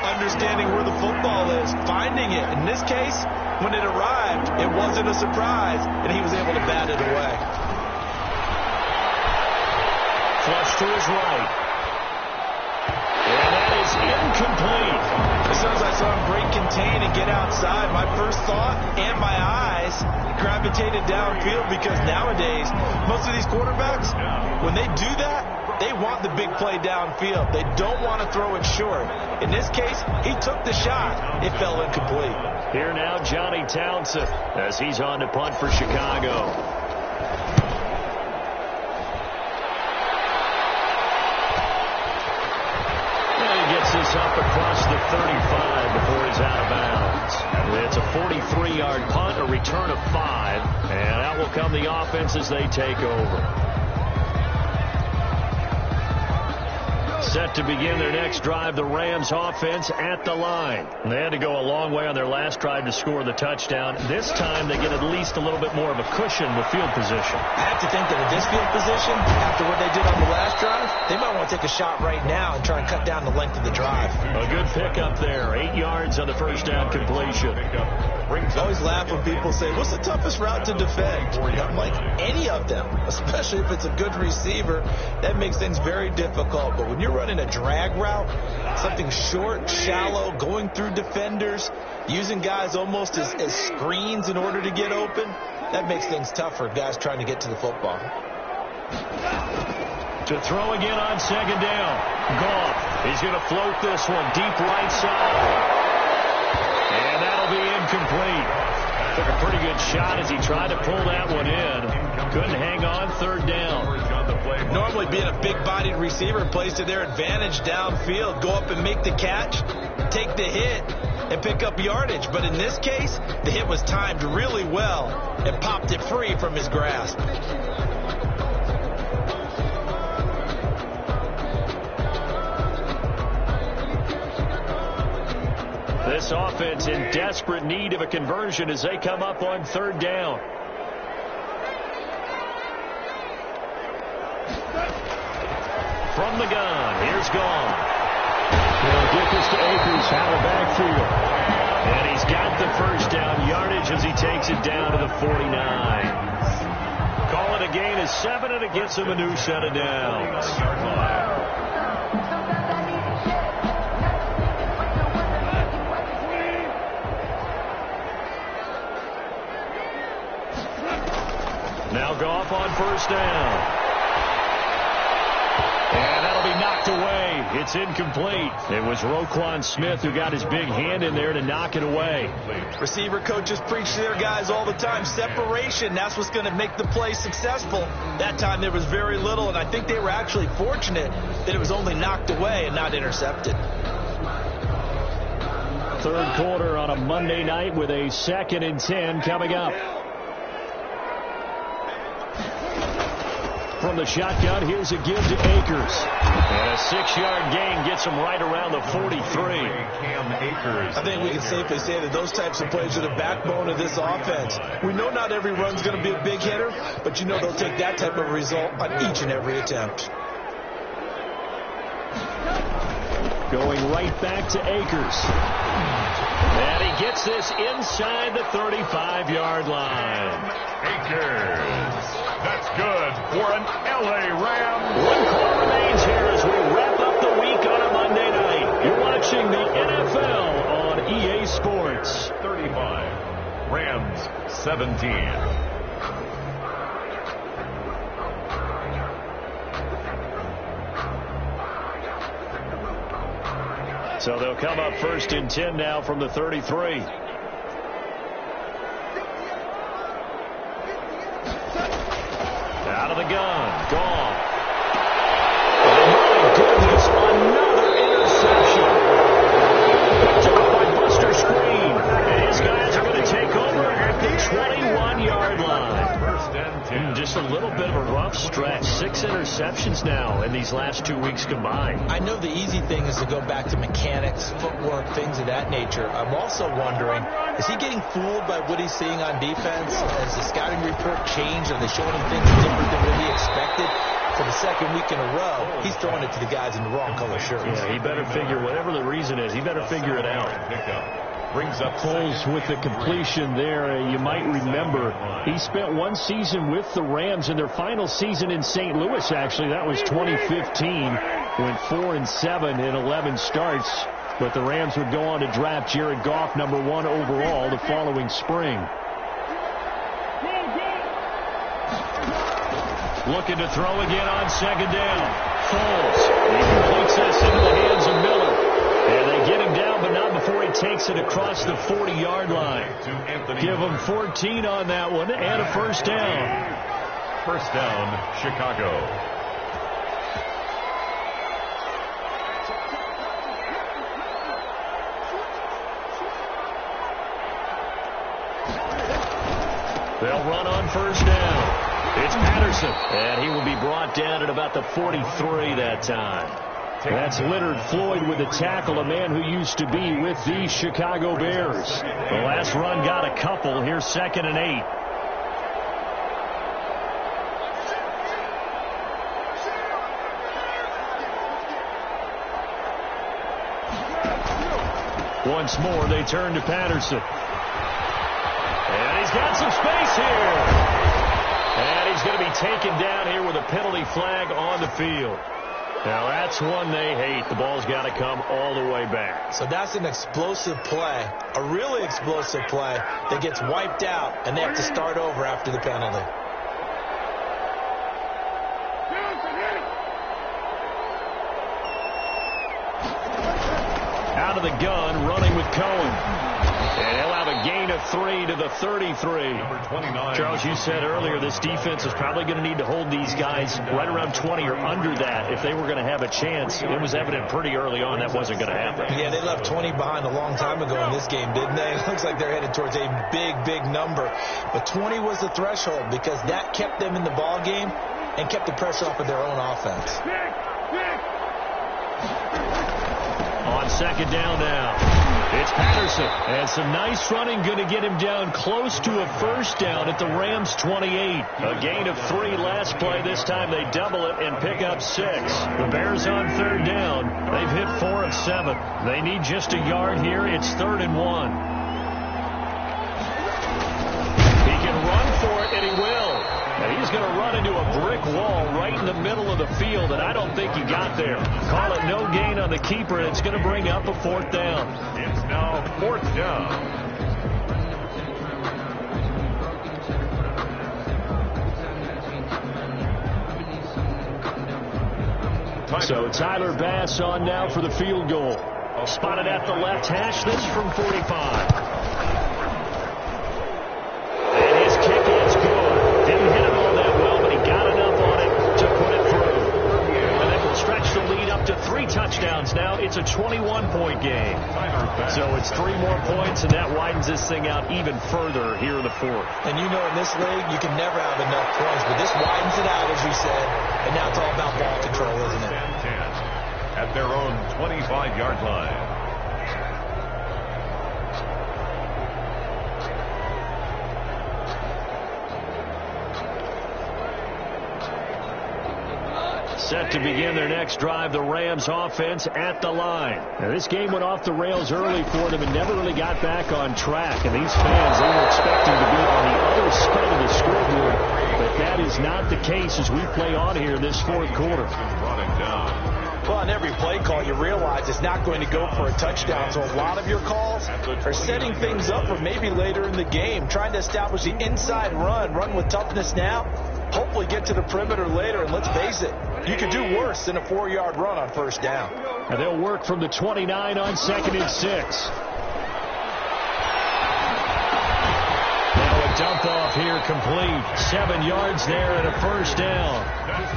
understanding where the football is, finding it. In this case, when it arrived, it wasn't a surprise, and he was able to bat it away. Flush to his right. And that is incomplete. As soon as I saw him break contain and get outside, my first thought and my eyes gravitated downfield, because nowadays, most of these quarterbacks, when they do that, they want the big play downfield. They don't want to throw it short. In this case, he took the shot. It fell incomplete. Here now, Johnny Townsend, as he's on to punt for Chicago. This up across the 35 before he's out of bounds. It's a 43-yard punt, a return of 5, and out will come the offense as they take over. Set to begin their next drive, the Rams offense at the line. They had to go a long way on their last drive to score the touchdown. This time they get at least a little bit more of a cushion with field position. I have to think that with this field position, after what they did on the last drive, they might want to take a shot right now and try and cut down the length of the drive. A good pickup there. 8 yards on the first down completion. I always laugh when people say, what's the toughest route to defend? I'm like, any of them, especially if it's a good receiver. That makes things very difficult. But when you're running a drag route, something short, shallow, going through defenders, using guys almost as screens in order to get open, that makes things tough for guys trying to get to the football. To throw again on second down. Goff. He's going to float this one deep right side. And that'll be incomplete. Took a pretty good shot as he tried to pull that one in. Couldn't hang on. Third down. Normally being a big-bodied receiver plays to their advantage downfield. Go up and make the catch, take the hit, and pick up yardage. But in this case, the hit was timed really well and popped it free from his grasp. This offense in desperate need of a conversion as they come up on third down. From the gun, here's Goff. They'll get this to Akers out of backfield. And he's got the first down yardage as he takes it down to the 49. Call it a gain of 7, and it gets him a new set of downs. Now Goff on first down. And that'll be knocked away. It's incomplete. It was Roquan Smith who got his big hand in there to knock it away. Receiver coaches preach to their guys all the time. Separation, that's what's going to make the play successful. That time there was very little, and I think they were actually fortunate that it was only knocked away and not intercepted. Third quarter on a Monday night with a 2nd and 10 coming up. From the shotgun, here's a give to Akers. And a 6-yard gain gets him right around the 43. I think we can safely say that those types of plays are the backbone of this offense. We know not every run's going to be a big hitter, but you know they'll take that type of result on each and every attempt. Going right back to Akers. And he gets this inside the 35-yard line. Akers. That's good for an LA Ram. 1 quarter remains here as we wrap up the week on a Monday night. You're watching the NFL on EA Sports. 35. Rams 17. So they'll come up 1st and 10 now from the 33. Out of the gun. Goff. Oh, my goodness. Another interception. Picked up by Buster Screen. And his guys are going to take over at the 21-yard line. First and 10. Just a little bit of a rough start. stretch. 6 interceptions now in these last 2 weeks combined. I know the easy thing is to go back to mechanics, footwork, things of that nature. I'm also wondering, is he getting fooled by what he's seeing on defense? Has the scouting report changed? Are they showing him things different than what he expected? For the second week in a row, he's throwing it to the guys in the wrong color shirts. Yeah, he better figure, whatever the reason is, he better figure it out. Brings up Foles with the completion there. You might remember he spent 1 season with the Rams in their final season in St. Louis, actually. That was 2015. Went 4-7 in 11 starts. But the Rams would go on to draft Jared Goff, number 1 overall, the following spring. Looking to throw again on second down. Foles. He completes this into the hands of Miller. And they get him down, but not before he takes it across the 40-yard line. Give him 14 on that one and a first down. First down, Chicago. They'll run on first down. It's Patterson, and he will be brought down at about the 43 that time. That's Leonard Floyd with the tackle, a man who used to be with the Chicago Bears. The last run got a couple. Here's 2nd and 8. Once more, they turn to Patterson. And he's got some space here. And he's going to be taken down here with a penalty flag on the field. Now, that's one they hate. The ball's got to come all the way back. So that's an explosive play, a really explosive play that gets wiped out, and they have to start over after the penalty. Out of the gun, running with Cohen. And he'll have a gain of 3 to the 33. Number 29. Charles, you said earlier this defense is probably going to need to hold these guys right around 20 or under that if they were going to have a chance. It was evident pretty early on that wasn't going to happen. Yeah, they left 20 behind a long time ago in this game, didn't they? It looks like they're headed towards a big, big number. But 20 was the threshold because that kept them in the ball game and kept the pressure off of their own offense. On second down now, it's Patterson. And some nice running, going to get him down close to a first down at the Rams' 28. A gain of 3 last play. This time they double it and pick up 6. The Bears on third down. They've hit 4 of 7. They need just a yard here. It's 3rd and 1. He can run for it, and he will. And he's going to run into a brick wall right in the middle of the field, and I don't think he got there. Call it no gain on the keeper, and it's going to bring up a 4th down. It's now 4th down. So Tyler Bass on now for the field goal. Spotted at the left hash. This from 45. And his kick is good. Didn't hit it all that well, but he got enough on it to put it through. And that will stretch the lead up to 3 touchdowns now. It's a 21-point game. So it's 3 more points, and that widens this thing out even further here in the 4th. And you know in this league, you can never have enough points, but this widens it out, as you said. And now it's all about ball control, isn't it? At their own 25-yard line. Set to begin their next drive, the Rams offense at the line. Now, this game went off the rails early for them and never really got back on track. And these fans, they were expecting to be on the other side of the scoreboard. But that is not the case as we play on here this 4th quarter. Well, on every play call, you realize it's not going to go for a touchdown. So a lot of your calls are setting things up for maybe later in the game, trying to establish the inside run with toughness now, hopefully get to the perimeter later. And let's face it, you could do worse than a 4-yard run on first down. And they'll work from the 29 on 2nd and 6. Dump off here complete. 7 yards there and a first down.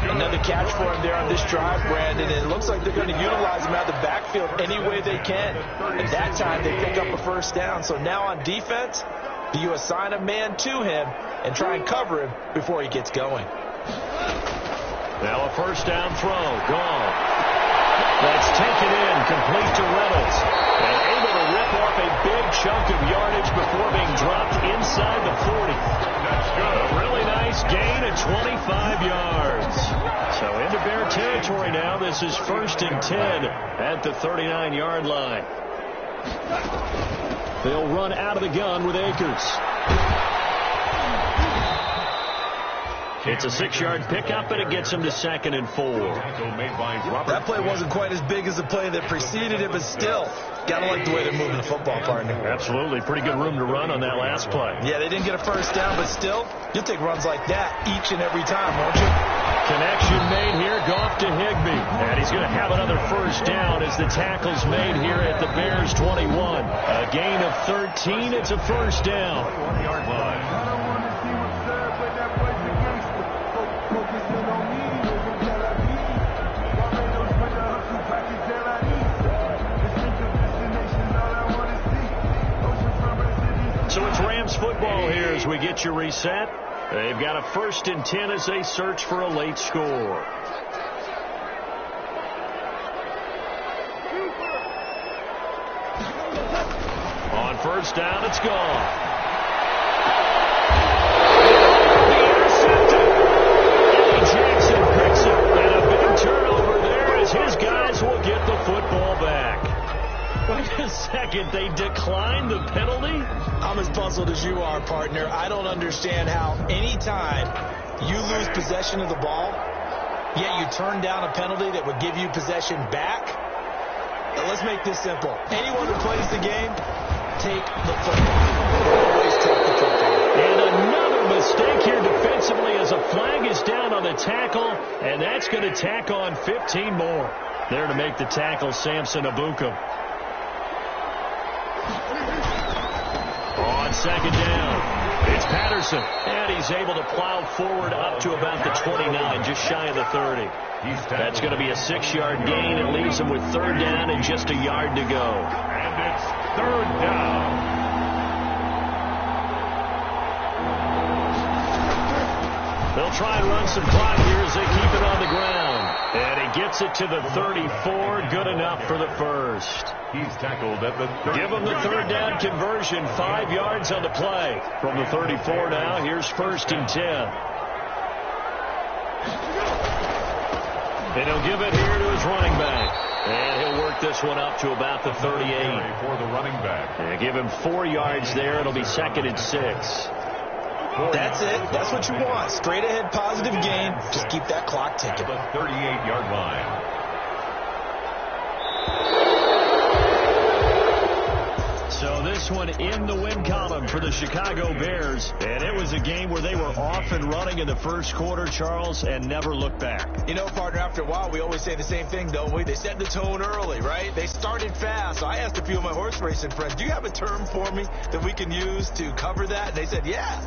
Another catch for him there on this drive, Brandon. And it looks like they're going to utilize him out of the backfield any way they can. And that time they pick up a first down. So now on defense, do you assign a man to him and try and cover him before he gets going? Now a first down throw. Gone. That's taken in, complete to Reynolds. And able to rip off a big chunk of yardage before being dropped inside the 40. That's good. A really nice gain at 25 yards. So into Bear territory now. This is 1st and 10 at the 39-yard line. They'll run out of the gun with Akers. It's a 6-yard pickup, and it gets him to 2nd and 4. That play wasn't quite as big as the play that preceded it, but still, got to like the way they're moving the football, partner. Absolutely. Pretty good room to run on that last play. Yeah, they didn't get a first down, but still, you'll take runs like that each and every time, won't you? Connection made here, Goff to Higbee. And he's going to have another first down as the tackle's made here at the Bears 21. A gain of 13. It's a first down. 20-yard line. So it's Rams football here as we get you reset. They've got a 1st and 10 as they search for a late score. On first down, it's gone. Eddie Jackson picks it. And a big turnover there as his guys will get the football back. Wait a second, they declined the penalty? I'm as puzzled as you are, partner. I don't understand how any time you lose possession of the ball, yet you turn down a penalty that would give you possession back. Let's make this simple. Anyone who plays the game, take the football. Always take the football. And another mistake here defensively as a flag is down on the tackle, and that's going to tack on 15 more. There to make the tackle, Samson Abukum. On second down, it's Patterson, and he's able to plow forward up to about the 29, just shy of the 30. That's going to be a 6-yard gain. It leaves him with 3rd down and just a yard to go. And it's 3rd down. They'll try and run some clock here as they keep it on the ground. And he gets it to the 34, good enough for the first. He's tackled at the 30. Give him the 3rd down conversion, 5 yards on the play. From the 34 now, here's 1st and 10. And he'll give it here to his running back. And he'll work this one up to about the 38. For the running back. And give him 4 yards there. It'll be 2nd and 6. That's it. That's what you want. Straight ahead positive gain. Just keep that clock ticking. At the 38-yard line. So this one in the win column for the Chicago Bears. And it was a game where they were off and running in the first quarter, Charles, and never looked back. You know, partner, after a while, we always say the same thing, don't we? They set the tone early, right? They started fast. I asked a few of my horse racing friends, do you have a term for me that we can use to cover that? And they said, yeah.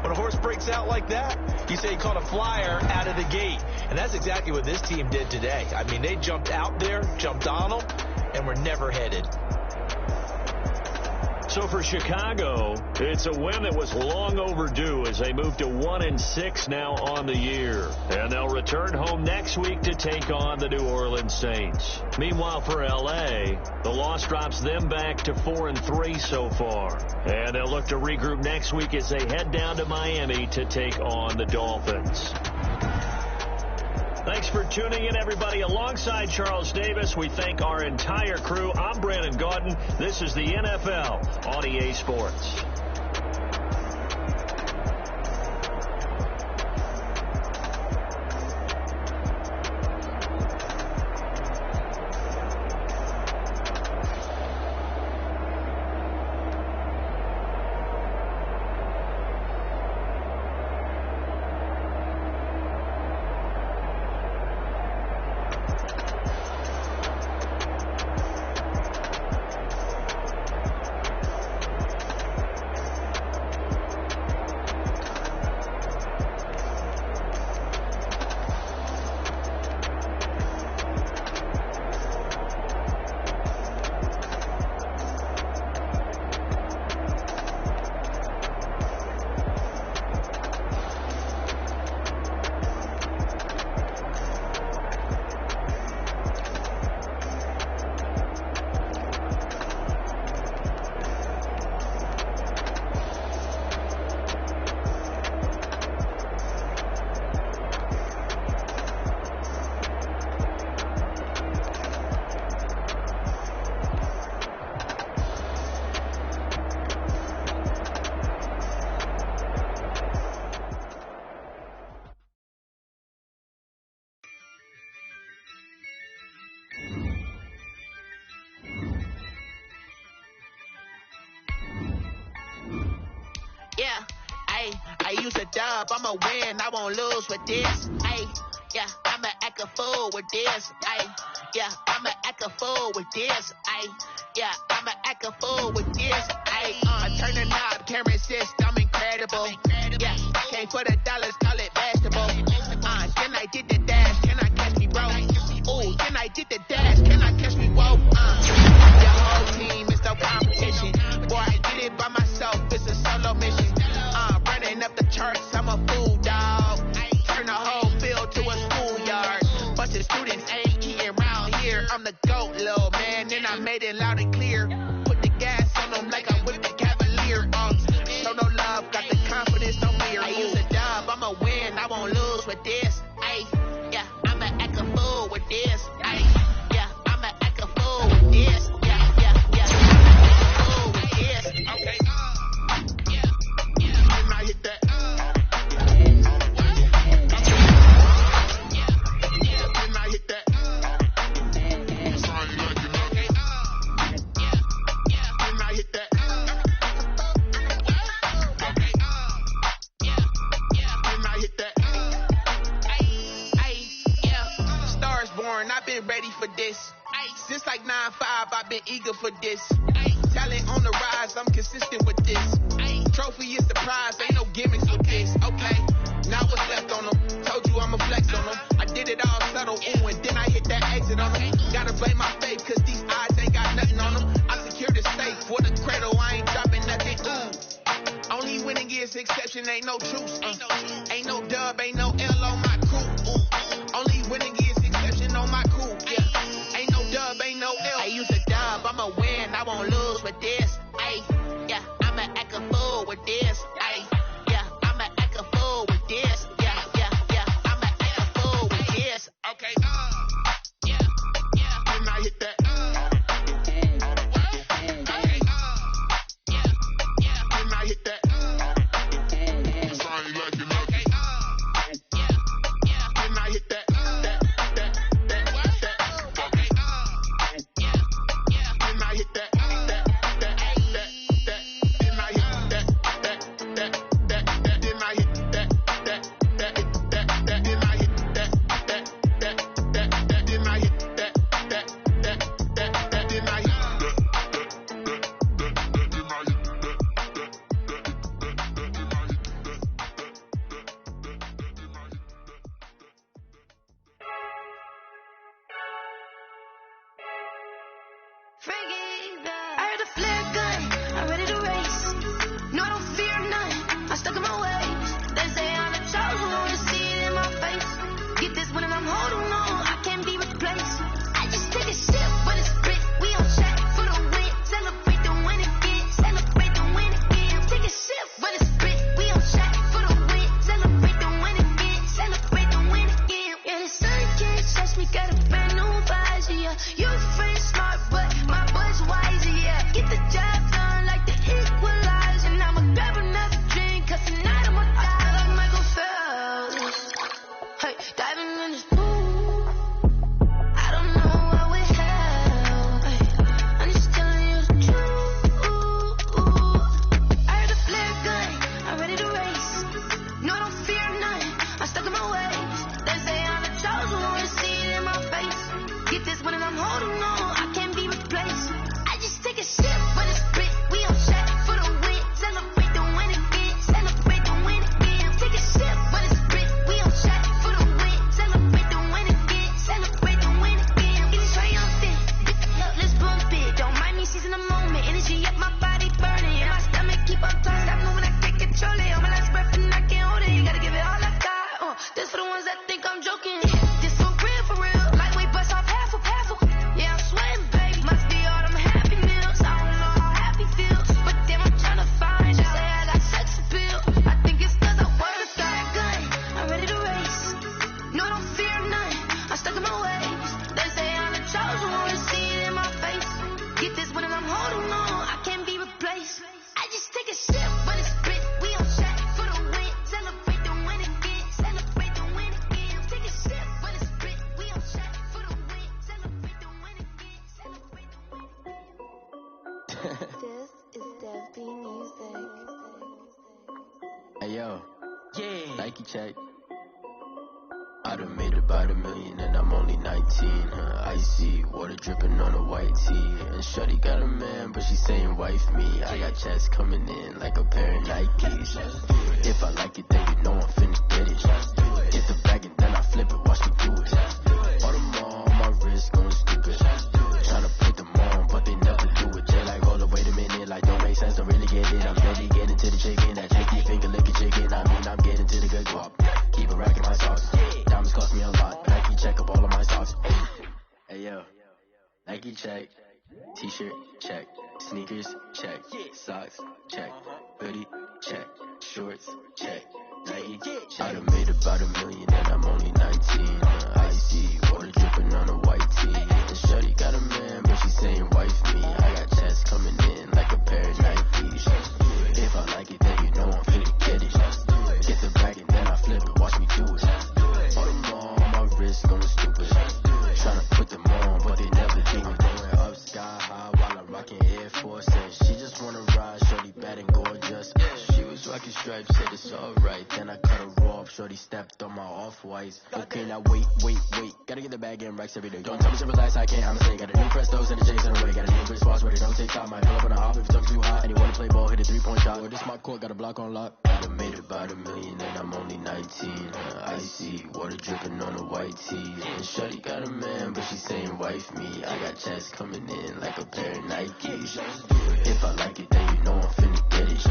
When a horse breaks out like that, you say he caught a flyer out of the gate. And that's exactly what this team did today. I mean, they jumped out there, jumped on them, and were never headed. So for Chicago, it's a win that was long overdue as they move to 1-6 now on the year. And they'll return home next week to take on the New Orleans Saints. Meanwhile, for L.A., the loss drops them back to 4-3 so far. And they'll look to regroup next week as they head down to Miami to take on the Dolphins. Thanks for tuning in, everybody. Alongside Charles Davis, we thank our entire crew. I'm Brandon Gaudin. This is the NFL on EA Sports. use a dub, I'ma win, I won't lose with this. Ay, yeah, I'ma act a fool with this. Ay, yeah, I'ma act a fool with this. Ay, yeah, I'ma act a fool with this. Ay, turn the knob, can't resist, I'm incredible. Yeah, came for the dollars, call it basketball. Then I did the dash, can I catch me, bro? Ooh, then I did the dash, can I catch me, whoa? Your whole team is no competition. Boy, I did it by myself, it's a solo mission. Running up the charts, I'm a fool, dog. Turn the whole field to a schoolyard. Bunch of students ain't eating round here. I'm the GOAT, little man, and I made it loud and clear. Put the gas on them like I whipped the Cavalier. Show no love, got the confidence, no fear. I use a dub, I'ma win, I won't lose with this. Ay, yeah, I'ma act a fool with this. Ay, yeah, I'ma act a fool with this. Yeah, yeah, yeah, fool with this. Okay, yeah, yeah, and I hit that. I've been ready for this. Since like 9-5, I've been eager for this. Talent on the rise, I'm consistent with this. Trophy is the prize, ain't no gimmicks with this. Okay, now what's left on them? Told you I'ma flex on them. I did it all subtle, ooh, and then I hit that exit on them. Gotta blame my faith, cause these odds ain't got nothing on them. I secured the safe for the cradle, I ain't dropping nothing, ooh. Only winning is exception, ain't no truce. Ain't no dub, ain't no L on my crew. Only winning is exception on my crew. Yeah, ain't no dub, ain't no L. I use a dub, I'ma win, I won't lose with this. Ay, yeah, I'ma act a fool with this. Ay, yeah, I'ma act a fool with this. Yeah, yeah, yeah, I'ma act a fool with this. Okay, yeah, yeah, and I hit that. Okay, yeah, yeah, and I hit that. Hey yo, Nike check. I done made about $1 million and I'm only 19. Icy water dripping on a white tee. And shorty got a man, but she saying wife me. I got checks coming in like a pair of Nikes. If I like it, then you know I'm finna get it. Get the bag and then I flip it, watch me do it. All them on my wrist going stupid. Tryna put them on, but they never do it. Jay like, hold up, wait a minute, like don't make sense, don't really get it. I'm steady getting to the chicken, that janky finger licking chicken. I mean, I'm getting to the good guap. Keep a rack in my sauce. Diamonds cost me a lot. Nike check up all of my socks. Hey yo, Nike check. T-shirt check. Sneakers check. Socks check. Hoodie check. Shorts check. Nike check. I done made about $1 million and I'm only 19. Icy water dripping on a white tee. And shorty got a man, but she saying wife me. I got checks coming in like a pair of Nikes. If I like it, then you know I'm finna get it. Get the bag and then I flip it, watch me do it. All them on my wrist going stupid. Tryna put them on, but they never do it. Going up sky high while I'm rocking Air Force. And she just wanna ride, shorty bad and gorgeous. She was rocking stripes, said it's alright. Then I cut her off, shorty stepped on my off-whites. Okay, now wait. Gotta get the bag and racks every day. Don't tell me to relax, I can't, I'ma say. Got a new Prestos and a J's in the way. Got a new Chris Boss where they don't take time. Might pull up on a hop if it's too hot. And you wanna play ball, hit a 3-point shot. Or this my court, got a block on lock. I done made about $1 million and I'm only 19. Icy water dripping on a white tee. And shorty got a man, but she saying wife me. I got checks coming in like a pair of Nikes. If I like it, then you know I'm finna get it.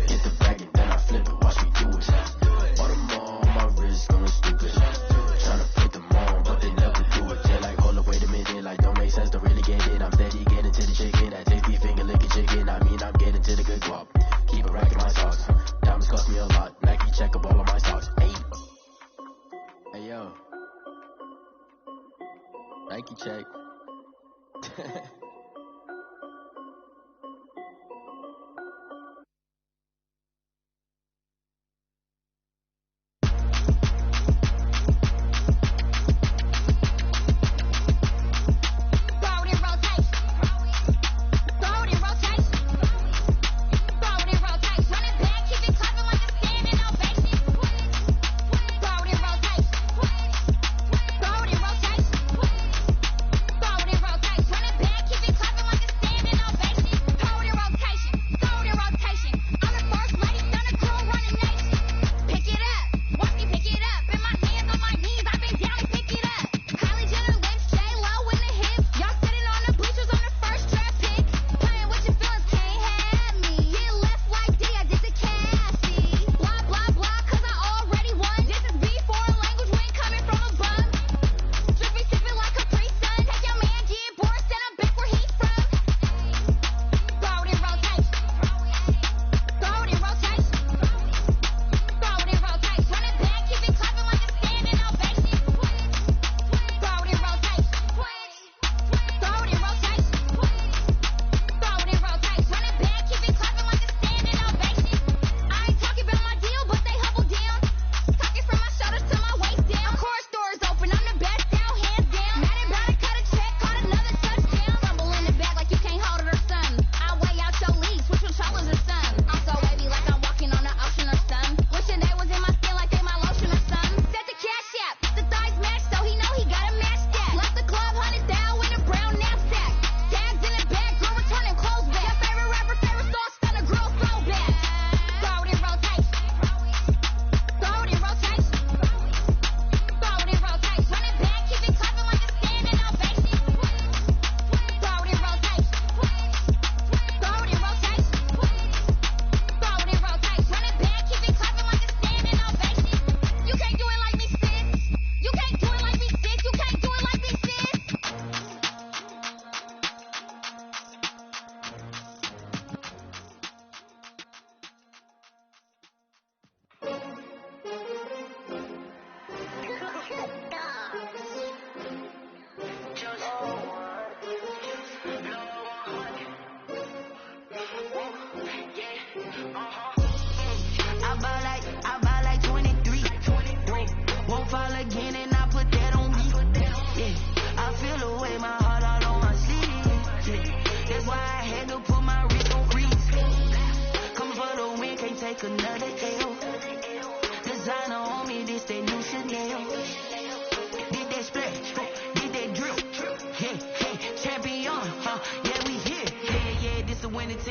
Get the bag and then I flip it, watch me do it. All them on my wrist going stupid. Tryna put them on, but they never do it. They're like, hold up, wait a minute, like don't make sense, don't really get it. I'm steady getting to the chicken, that tasty finger licking chicken. I mean, I'm getting to the good guap. Keep a rack in my socks. Diamonds cost me a lot. Nike check up all of my socks. Hey yo, Nike check. Keep it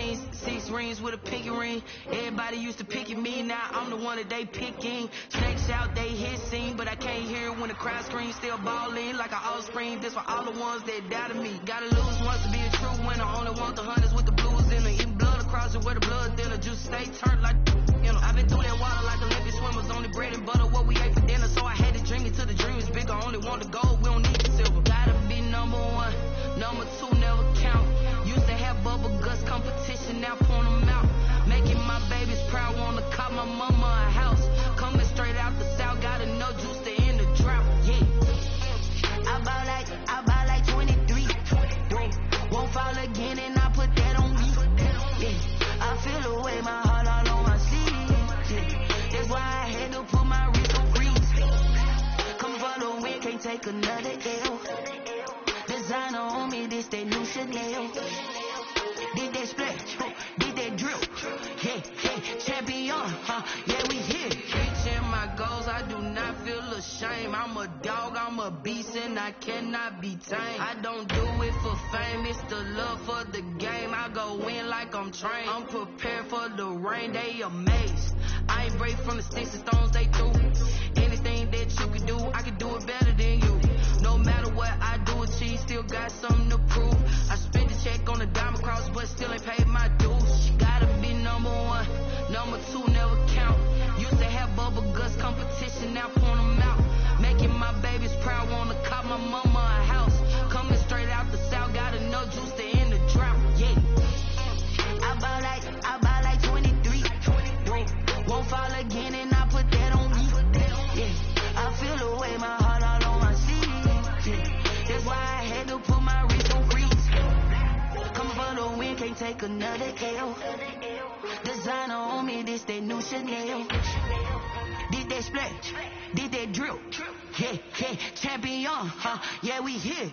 jeans, 6 rings with a pinky ring. Everybody used to picking me, now I'm the one that they picking. Snakes out, they hissing, but I can't hear when the crowd screams. Still balling like an offspring. This for all the ones that doubted me. Gotta lose once to be a true winner. Only want the hunters with the blues in it. Eating blood across it where the blood thinner. Juice stay turned like, you know. I've been through that water like Olympic swimmers. Only bread and butter what we ate for dinner. So I had to drink it till the dream is bigger. Only want the gold, we don't need the silver. Gotta be number 1, number 2 never count. Used to have bubble guts competition, now point them out. Making my babies proud, wanna cop my mama a house. Coming straight out the south, gotta know juice to end the drought. Yeah. I buy like 23. Won't fall again and I put that on me. Yeah. I feel the way my heart all on my sleeve. Yeah. That's why I had to put my wrist on freeze. Come for the win, can't take another L. Designer on me, this that new Chanel. Did that splash, did that drill. Yeah, yeah, champion, yeah, we here. Reaching my goals, I do not feel ashamed. I'm a dog, I'm a beast, and I cannot be tamed. I don't do it for fame, it's the love for the game. I go in like I'm trained. I'm prepared for the rain, they amazed. I ain't break from the sticks and stones they threw. Anything that you can do, I can do it better than you. No matter what I do, achieve, still got something to prove. I spent the check on the diamond cross, but still ain't paid my dues. Gotta be number 1, number 2 never count. Used to have bubble guts competition, now point them out. Making my babies proud, wanna cop my mama a house. Coming straight out the south, gotta know juice to end the drought. Yeah. I buy like 23. Won't fall again and I put that on me. Yeah. I feel the way my heart all on my sleeve. Yeah. That's why I had to put my wrist on freeze. Come for the win, can't take another L. Designer on me, this that new Chanel. Did that splash, did that drill. Yeah, yeah, champion, yeah, we here.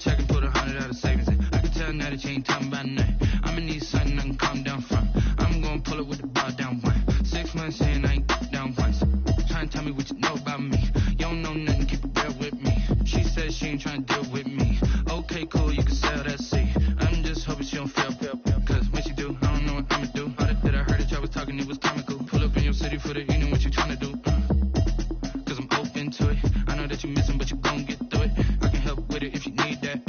check and put 100 out of savings in. I can tell now that you ain't talking about nothing. I'ma need something I can calm down from. I'm gonna pull it with the bar down one. 6 months in, I ain't down once. Trying to tell me what you know about me. You don't know nothing, keep it real with me. She said she ain't trying to deal with me. Okay, cool, you can sell that seat. I'm just hoping she don't feel. Cause when she do, I don't know what I'ma do. All that I heard that y'all was talking, it was comical. Pull up in your city for the evening, what you trying to do? Cause I'm open to it. I know that you missing, but you gon' get through it. I can help with it if you need that.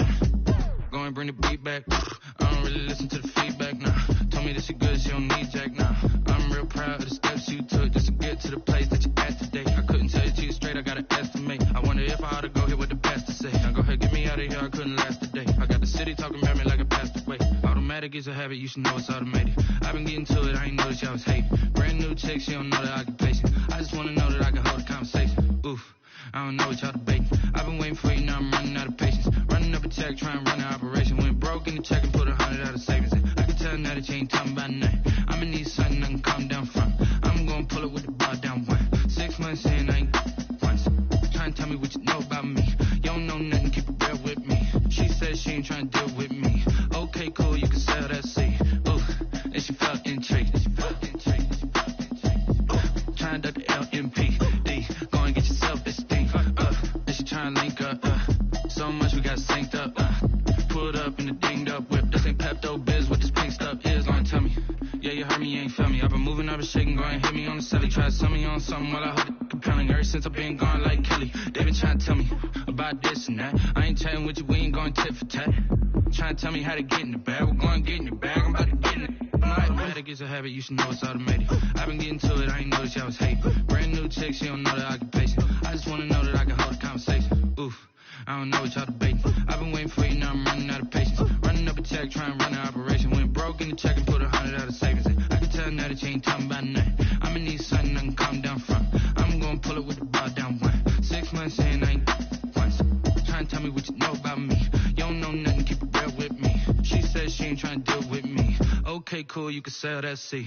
Go and bring the beat back. I don't really listen to the feedback, nah. Told me that she good, she don't need jack, nah. I'm real proud of the steps you took just to get to the place that you at today. I couldn't tell you to you straight, I gotta estimate. I wonder if I ought to go here with the pastor say. Now go ahead, get me out of here, I couldn't last a day. I got the city talking about me like a passed away. Automatic is a habit, you should know it's automated. I've been getting to it, I ain't noticed y'all was hating. Brand new chick, she don't know the occupation. I just wanna know that I can hold a conversation. Oof, I don't know what y'all debating. I've been waiting for you, now I'm running out of patience. Running up a check, trying to run an operation. Went broke in the check and put 100 out of savings in. I can tell now that you ain't talking about nothing. I'ma need something I can calm down from. I'm gonna pull it with the bar down one. 6 months in, I ain't once. Trying to tell me what you know about me. You don't know nothing, keep it real with me. She said she ain't trying to deal with me. Okay, cool, you can sell that seat. Ooh, and she felt intrigued. Trying to duck the LMPD. Go and get yourself this thing. And she trying to link up. So much we got synced up. Pulled up in the dinged up whip. This ain't Pepto Biz, what this pink stuff is. Long tell me. Yeah, you heard me, you ain't feel me. I've been moving up and shaking, go and hit me on the celly. Try to sell me on something while I hold it compelling. Ever since I've been gone like Kelly. They been trying to tell me about this and that. I ain't chatting with you, we ain't going tit for tat. Trying to tell me how to get in the bag. We're going to get in your bag, I'm about to get in it. Automatic is a habit, you should know it's automated. I've been getting to it, I ain't noticed y'all was hating. Brand new chick, she don't know the occupation. I just wanna know that I can hold a conversation. Oof, I don't know what y'all debating. I've been waiting for you, now I'm running out of patience. Running up a check, trying to run an operation. Went broke in the check and put 100 out of savings in. I can tell now that you ain't talking about nothing. I'ma need something I can calm down from. I'm gonna pull it with the bar down one. 6 months in, I ain't once. Trying to tell me what you know about me. You don't know nothing, keep it real with me. She said she ain't trying to deal with me. Okay, cool, you can sell that seat.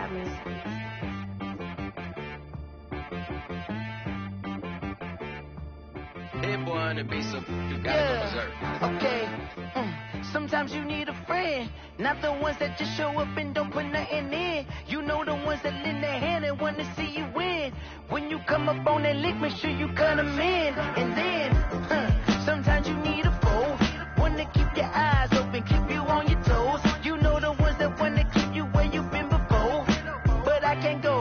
Hey boy on the beat, so you gotta go berserk. Okay. Sometimes you need a friend, not the ones that just show up and don't put nothing in. You know the ones that lend their hand and want to see you win. When you come up on that lick, make sure you cut them in. And then, sometimes you need a foe, one to keep your eyes open, keep you on your toes. You know the ones that want to keep you where you've been before. But I can't go,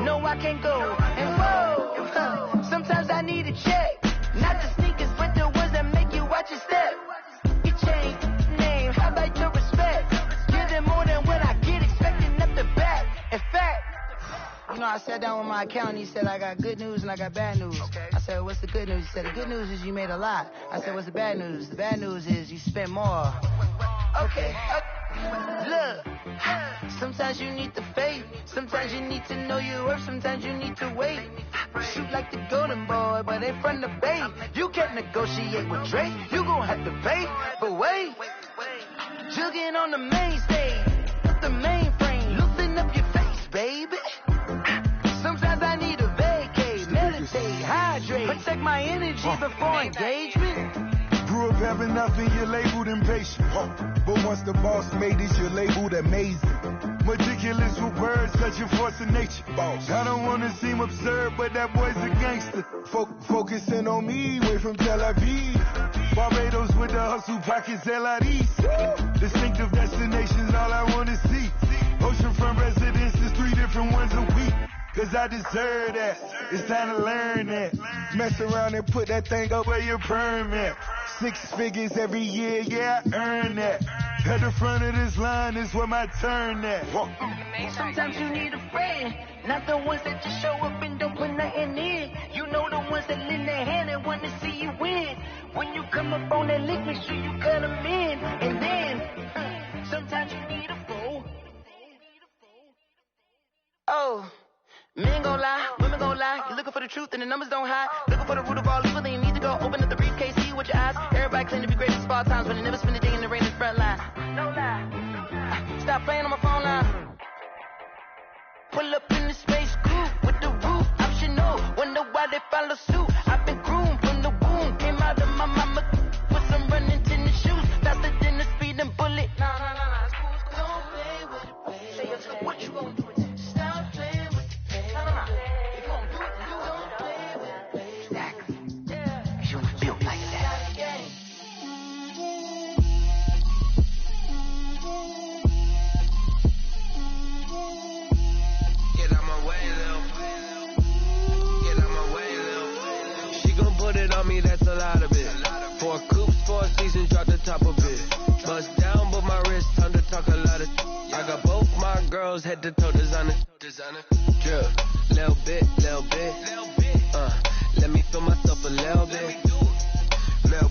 no I can't go. And whoa, sometimes I need a check, not the sneakers, but the ones that make you watch your step. You change name, how about your respect? Give them more than what I get, expecting up the back. In fact, you know, I sat down with my accountant, he said, I got good news and I got bad news. I said, what's the good news? He said, the good news is you made a lot. I said, what's the bad news? The bad news is you spent more. Okay. Look, sometimes you need the faith, sometimes you need to know your worth, sometimes you need to wait. Shoot like the golden boy, but in front of Bay. You can't negotiate with Drake, you gon' have to pay. But wait, jugging on the main stage, the mainframe, loosen up your face, baby. Sometimes I need a vacate, meditate, hydrate, protect my energy before engagement. Grew up having nothing, you're labeled impatient. But once the boss made it, you're labeled amazing. Meticulous with words, such a force of nature. Boss. I don't wanna seem absurd, but that boy's a gangster. Focusing on me, way from Tel Aviv. Barbados with the hustle pockets, LIDs. Distinctive destinations, all I wanna see. Oceanfront residences, 3 different ones a week. Cause I deserve that, it's time to learn that. Mess around and put that thing up where your permit. 6 figures every year, yeah, I earn that. At the front of this line is where my turn at. Sometimes you need a friend, not the ones that just show up and don't put nothing in. You know the ones that lend their hand and want to see you win. When you come up on that lick, make sure you cut them in. And then, sometimes you need a foe. Oh. Men gon' lie, women gon' lie. You're looking for the truth and the numbers don't hide. Looking for the root of all evil, then you need to go open up the briefcase, see with your eyes. Everybody claim to be great at small times, but they never spend a day in the rain in the front line. No lie. Stop playing on my phone line. Pull up in the space coupe with the roof optional. Wonder why they follow suit. I've been groomed from the womb. Came out of my mama with some running tennis shoes. Faster than the speeding bullet. No. Don't play with it, baby. What you gon' do? Stop playing. On me, that's a lot of it. 4 coops, 4 seasons, drop the top of it. Bust down, but my wrist, time to talk a lot of. I got both my girls head to toe designer. Drip, little bit. Let me feel myself a little bit. Little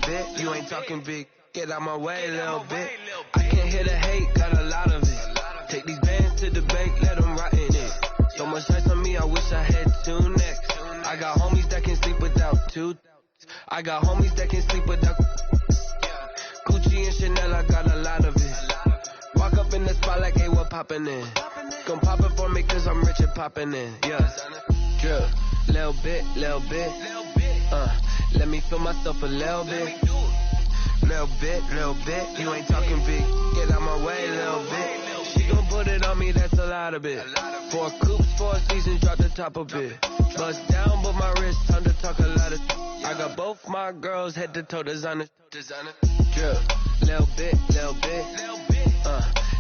bit. You ain't talking big. Get out my way, little bit. I can't hear the hate, got a lot of it. Take these bands to the bank, let them rot in it. So much ice on me, I wish I had 2 necks. I got homies that can sleep without 2. I got homies that can sleep without Gucci and Chanel, I got a lot of it. Walk up in the spot like, hey, what poppin' in? Gon' pop it for me cause I'm rich and poppin' in. Yeah, drip, little bit. Let me feel myself a little bit. Little bit. You ain't talking big. Get out my way, little bit. She gon' put it on me, that's a lot of it. 4 coops, 4 seasons, drop the top of it. Bust down, but my wrist, time to talk a lot of. I got both my girls head to toe designer. Drip, little bit.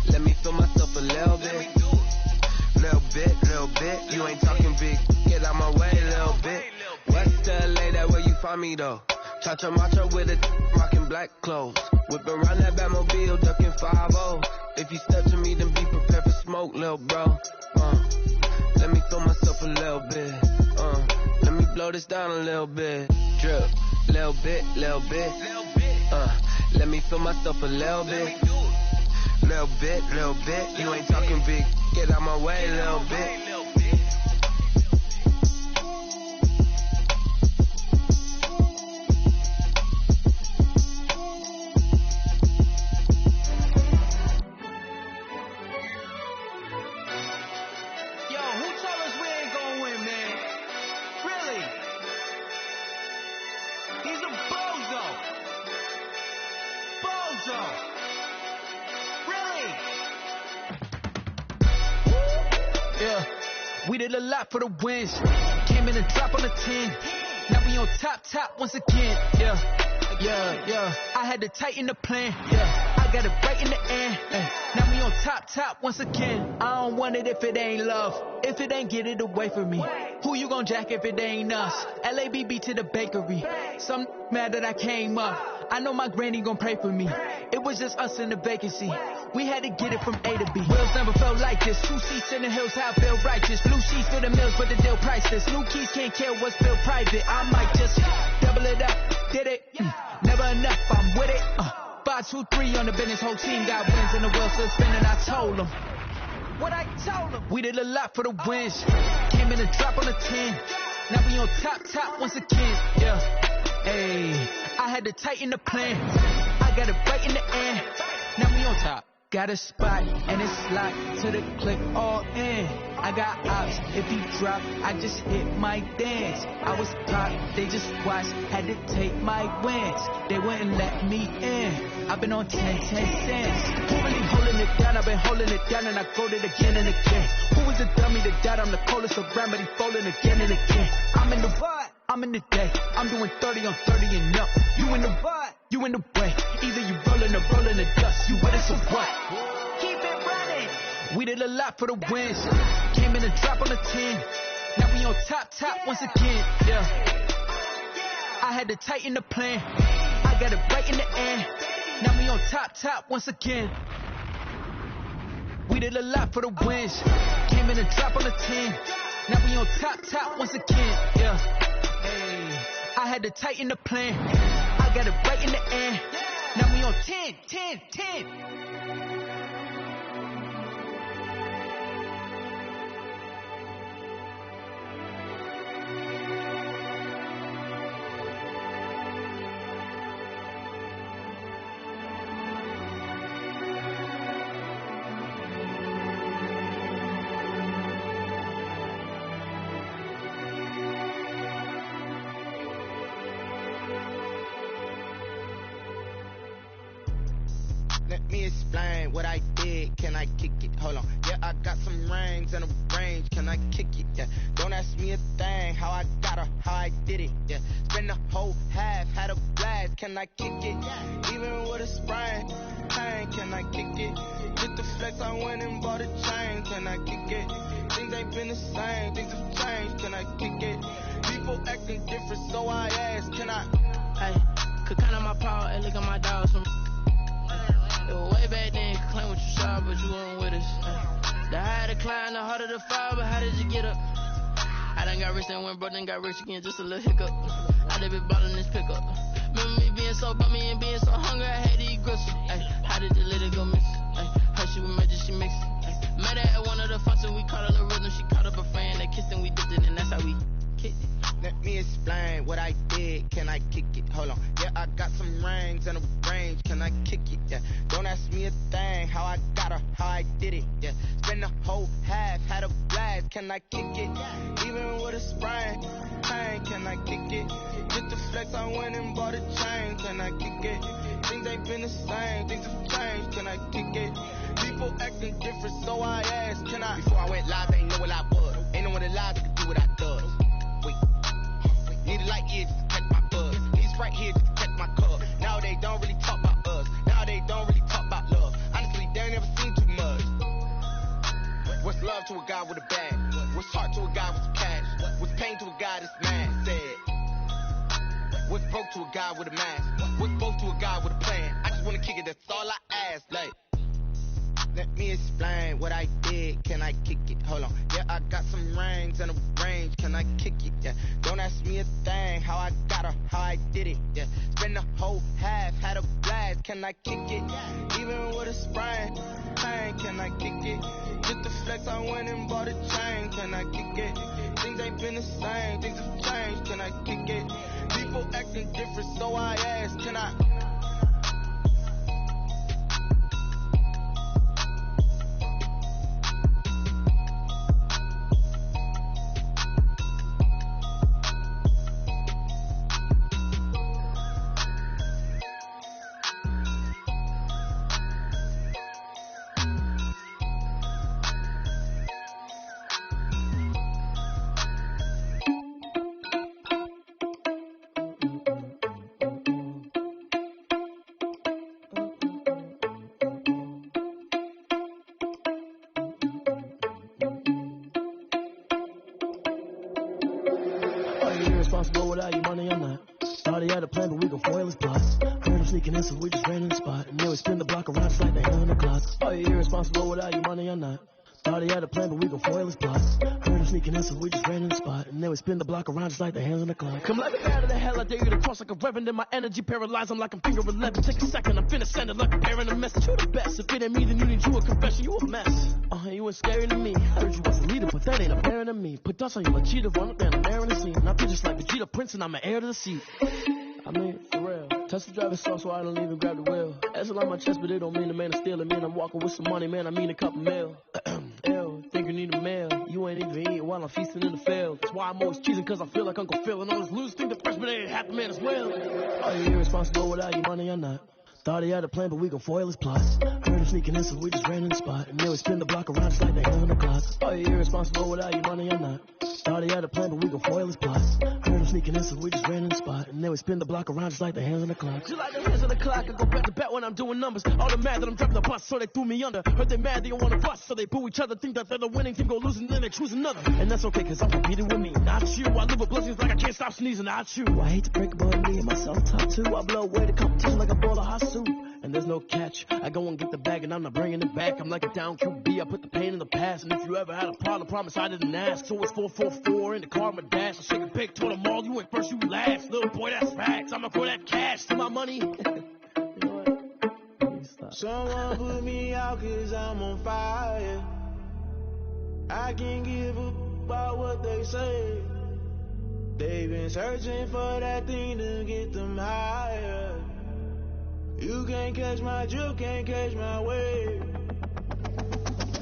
Let me feel myself a little bit. Little bit. You ain't talking big. Get out my way, little bit. West LA, that where you find me though. Cha-cha macha with a rockin' black clothes. Whip around that Batmobile, ducking 5-0. If you step to me, then be prepared for smoke, lil' bro. Let me throw myself a little bit. Let me blow this down a little bit. Drip, little bit. Let me feel myself a little bit. Little bit. You ain't talking big. Get out my way, little bit. He's a bozo. Bozo. Really? Yeah. We did a lot for the wins. Came in and drop on the 10. Now we on top once again. Yeah. I had to tighten the plan. Yeah. I got it right in the end. Now we on top once again. I don't want it if it ain't love. If it ain't, get it away from me. Who you gon' jack if it ain't us? LABB to the bakery. Some mad that I came up. I know my granny gon' pray for me. It was just us in the vacancy. We had to get it from A to B. Wheels never felt like this. 2 seats in the hills, how I feel righteous. Blue sheets for the mills, but the deal priceless. New keys can't kill what's built private. I might just double it up. Did it? Never enough, I'm with it. 5, 2, 3 on the business. Whole team got wins and the wheels still spinning. I told them what I told them. We did a lot for the wins. Came in and drop on the 10. Now we on top once again. Yeah. Hey, I had to tighten the plan. I got it right in the end. Now we on top. Got a spot and it's locked to the click all in. I got ops, if he drop, I just hit my dance. I was top, they just watched, had to take my wins. They wouldn't let me in. I've been on 10 cents. Who really holding it down? I've been holding it down and I go it again and again. Who was the dummy that died? I'm the coldest around, but he folding again and again. I'm in the what? I'm in the day. I'm doing 30 on 30 and up. You in the what? You in the way. Either you rolling or rolling the dust. You with us or what? Keep it running. We did a lot for the wins. Came in and drop on the 10. Now we on top once again. Yeah. I had to tighten the plan. I got it right in the end. Now we on top once again. We did a lot for the wins. Came in and drop on the 10. Now we on top once again. Yeah. Hey, I had to tighten the plan. I got it right in the end. Now we on 10. Let me explain what I did. Can I kick it? Hold on. Yeah, I got some rings and a range. Can I kick it? Yeah. Don't ask me a thing. How I got her, how I did it. Yeah. Spend the whole half, had a blast. Can I kick it? Even with a sprain, pain. Can I kick it? With the flex, I went and bought a chain. Can I kick it? Things ain't been the same. Things have changed. Can I kick it? People acting different, so I ask. Can I? Hey, could count on my power and look at my dogs from. Way back then, could claim what you saw, but you weren't with us. The higher the climb, the harder the fall, but how did you get up? I done got rich and went broke, then got rich again, just a little hiccup. I done been ballin' this pickup. Remember me being so bummy and being so hungry, I had to eat gristle. How did the little go miss? Her she was magic, she mixed. Met her at one of the functions, we caught her the rhythm, she caught up a friend, they kissed and we dipped it, and that's how we kicked it. Let me explain what I did. Can I kick it? Hold on. Yeah, I got some rings and a range. Can I kick it? Yeah. Don't ask me a thing. How I got her, how I did it. Yeah. Spend the whole half, had a blast. Can I kick it? Even with a sprain, pain. Can I kick it? Get the flex, I went and bought a chain. Can I kick it? Things ain't been the same. Things have changed. Can I kick it? People acting different, so I asked. Can I? Before I went live, they ain't know what I was. Ain't no one alive that could do what I does. Wait. Need a light here just to catch my buzz. These right here just to catch my cup. Now they don't really talk about us. Now they don't really talk about love. Honestly, they ain't never seen too much. What's love to a guy with a bag? What's heart to a guy with some cash? What's pain to a guy that's mad? Said. What's broke to a guy with a mask? What's both to a guy with a plan? I just wanna kick it, that's all I ask. Like, let me explain what I did. Can I kick it? Hold on. Yeah, I got some rings and a range. Can I kick it? Yeah. Don't ask me a thing. How I got her, how I did it. Yeah. Spend the whole half, had a blast. Can I kick it? Even with a sprain, pain. Can I kick it? Get the flex, I went and bought a chain. Can I kick it? Things ain't been the same. Things have changed. Can I kick it? People acting different, so I ask. Can I? plan, but we gon' foil his plots. Heard him sneaking in, so we just ran in the spot. And then we spin the block around just like the hell in the clock. Are you irresponsible without your money or not? Thought he had a plan, but we gon' foil his plots. Heard him sneaking in, so we just ran in the spot. And then we spin the block around just like the hands on the clock. Come like a bat of the hell, I dare you to cross like a reverend. In my energy paralyzed, I'm like I'm finger 11. Take a second, I'm finna send it like a parent a message. You the best, if it ain't me, then you need you a confession. You a mess. You ain't scary to me. Heard you was a leader, but that ain't apparent to me. Put dust on you, a cheetah, run up there, I'm there in the scene. And I feel just like Vegeta Prince, and I'm an heir to the seat. I mean, for real. Touch the driver's soft, so I don't even grab the wheel. That's a lot on my chest, but it don't mean the man is stealing. Man, I'm walking with some money, man, I mean a couple mil. Ew, think you need a meal. You ain't even eating while I'm feasting in the field. That's why I'm always cheesing, cause I feel like Uncle Phil. And all this loose think the freshman ain't half the man as well. Are you irresponsible without your money or not? Thought he had a plan, but we gon' foil his plots. Heard him sneaking in, so we just ran in the spot. And then we spin the block around just like the hell in the clock. Are you irresponsible without your money or not? Thought he had a plan, but we gon' foil his plots. Heard him sneaking in, so we just ran in the spot. And then we spin the block around just like the hands on the clock. Just like the hands on the clock, I go back to back when I'm doing numbers. All the mad that I'm dropping the bus, so they threw me under. Heard they mad, they don't wanna bust, so they boo each other. Think that they're the winning team, go losing, then they choose another. And that's okay, cause I'm competing with me, not you. I live with blessings like I can't stop sneezing, not you. I hate to break it, but me and myself top two. I blow away the competition like a ball of hot soup. And there's no catch. I go and get the bag and I'm not bringing it back. I'm like a down QB, I put the pain in the past. And if you ever had a problem, promise I didn't ask. So it's 444 in the car, my dash. I shake a pick, told them all, you went first, you last. Little boy, that's facts. I'ma throw that cash to my money. You know what? Someone put me out cause I'm on fire. I can't give a about what they say. They've been searching for that thing to get them higher. You can't catch my drift, can't catch my wave.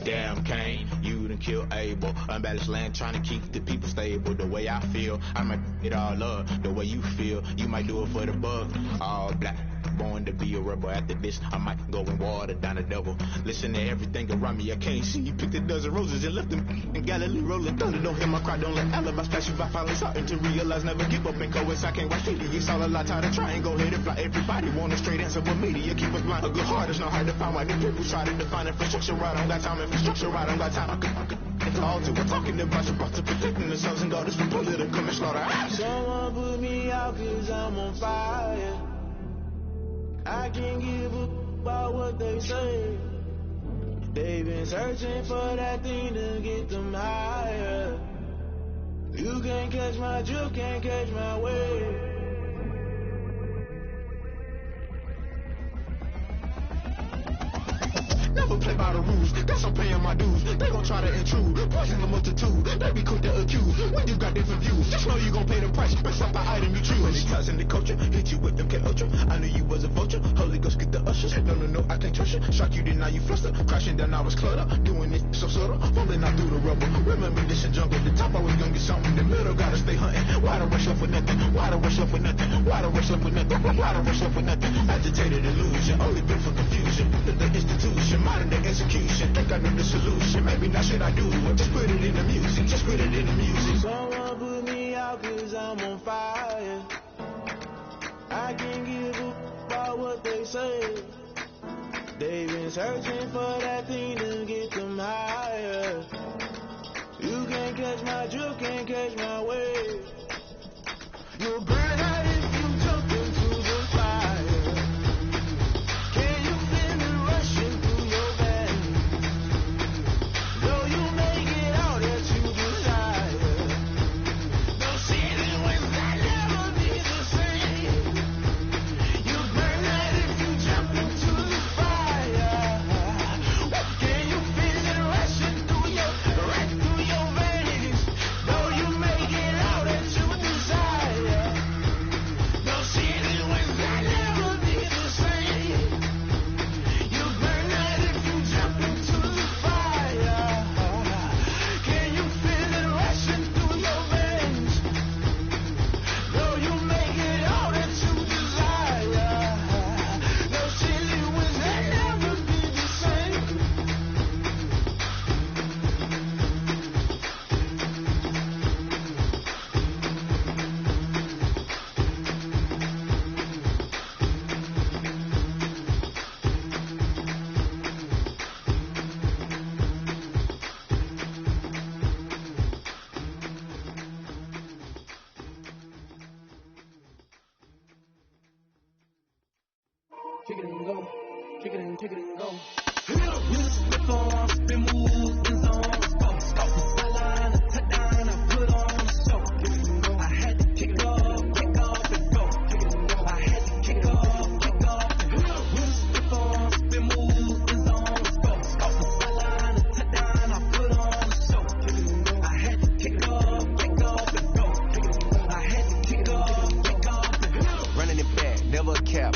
Damn Kane, you done killed Abel. Unbalanced land trying to keep the people stable. The way I feel, I might it all up. The way you feel, you might do it for the bug. All black, born to be a rebel. After this, I might go and water down the devil. Listen to everything around me, I can't see. You picked a dozen roses and left them in Galilee rolling thunder. Don't hear my cry, don't let alibis pass you by. Finally starting to realize, never give up and coexist. I can't watch TV, it's all a lot. Tired of trying, go ahead and fly. Everybody want a straight answer, but media keep us blind. A good heart is not hard to find. Why the people try to define infrastructure right? I don't got time, infrastructure right, I don't got time. It's all to we're talking about you brought to protecting the sons and daughters from political and slaughter. Someone put me out cause I'm on fire. I can't give a about what they say. They've been searching for that thing to get them higher. You can't catch my drift, can't catch my wave. Never play by the rules, guess I'm paying my dues. They gon' try to intrude, poison the multitude. They be quick to accuse, when you got different views. Just know you gon' pay the price, based off the item you choose. Many times in the culture, hit you with them K-Ultra. I knew you was a vulture, Holy Ghost get the ushers. No, I can't trust you. Shock you, then now you fluster. Crashing down, I was cluttered. Doing it so subtle, fumbling out through the rubble. Remember this in jungle, the top always gonna get something. The middle gotta stay hunting. Why the rush left with nothing? Why the rush left with nothing? Why the rush left with nothing? Why the rush left with nothing? Agitated illusion, only built for confusion. The institution, modern day execution. Think I know the solution, maybe not should I do it. Just put it in the music, just put it in the music. Someone put me out cause I'm on fire. I can't give a about what they say. They've been searching for that thing to get them higher. You can't catch my drift, can't catch my wave. You'll burn out if you jump into the fire. Can you feel it rushing through your veins? Though you may get out that you desire. Those seasons when that never be the same. You burn out if you jump into the fire. Can you feel it rushing through your veins? Though you may get out that you desire. kick it and go. Kick it and go. Flip on, spin move, end zone, let's go. Sideline, a touchdown, I put on a show. I had to kick off and go. I had to kick off and go. Flip on, spin move, end zone, let's go. Sideline, a touchdown, I put on a show. I had to kick off and go. I had to kick off and go. Running it back, never cap.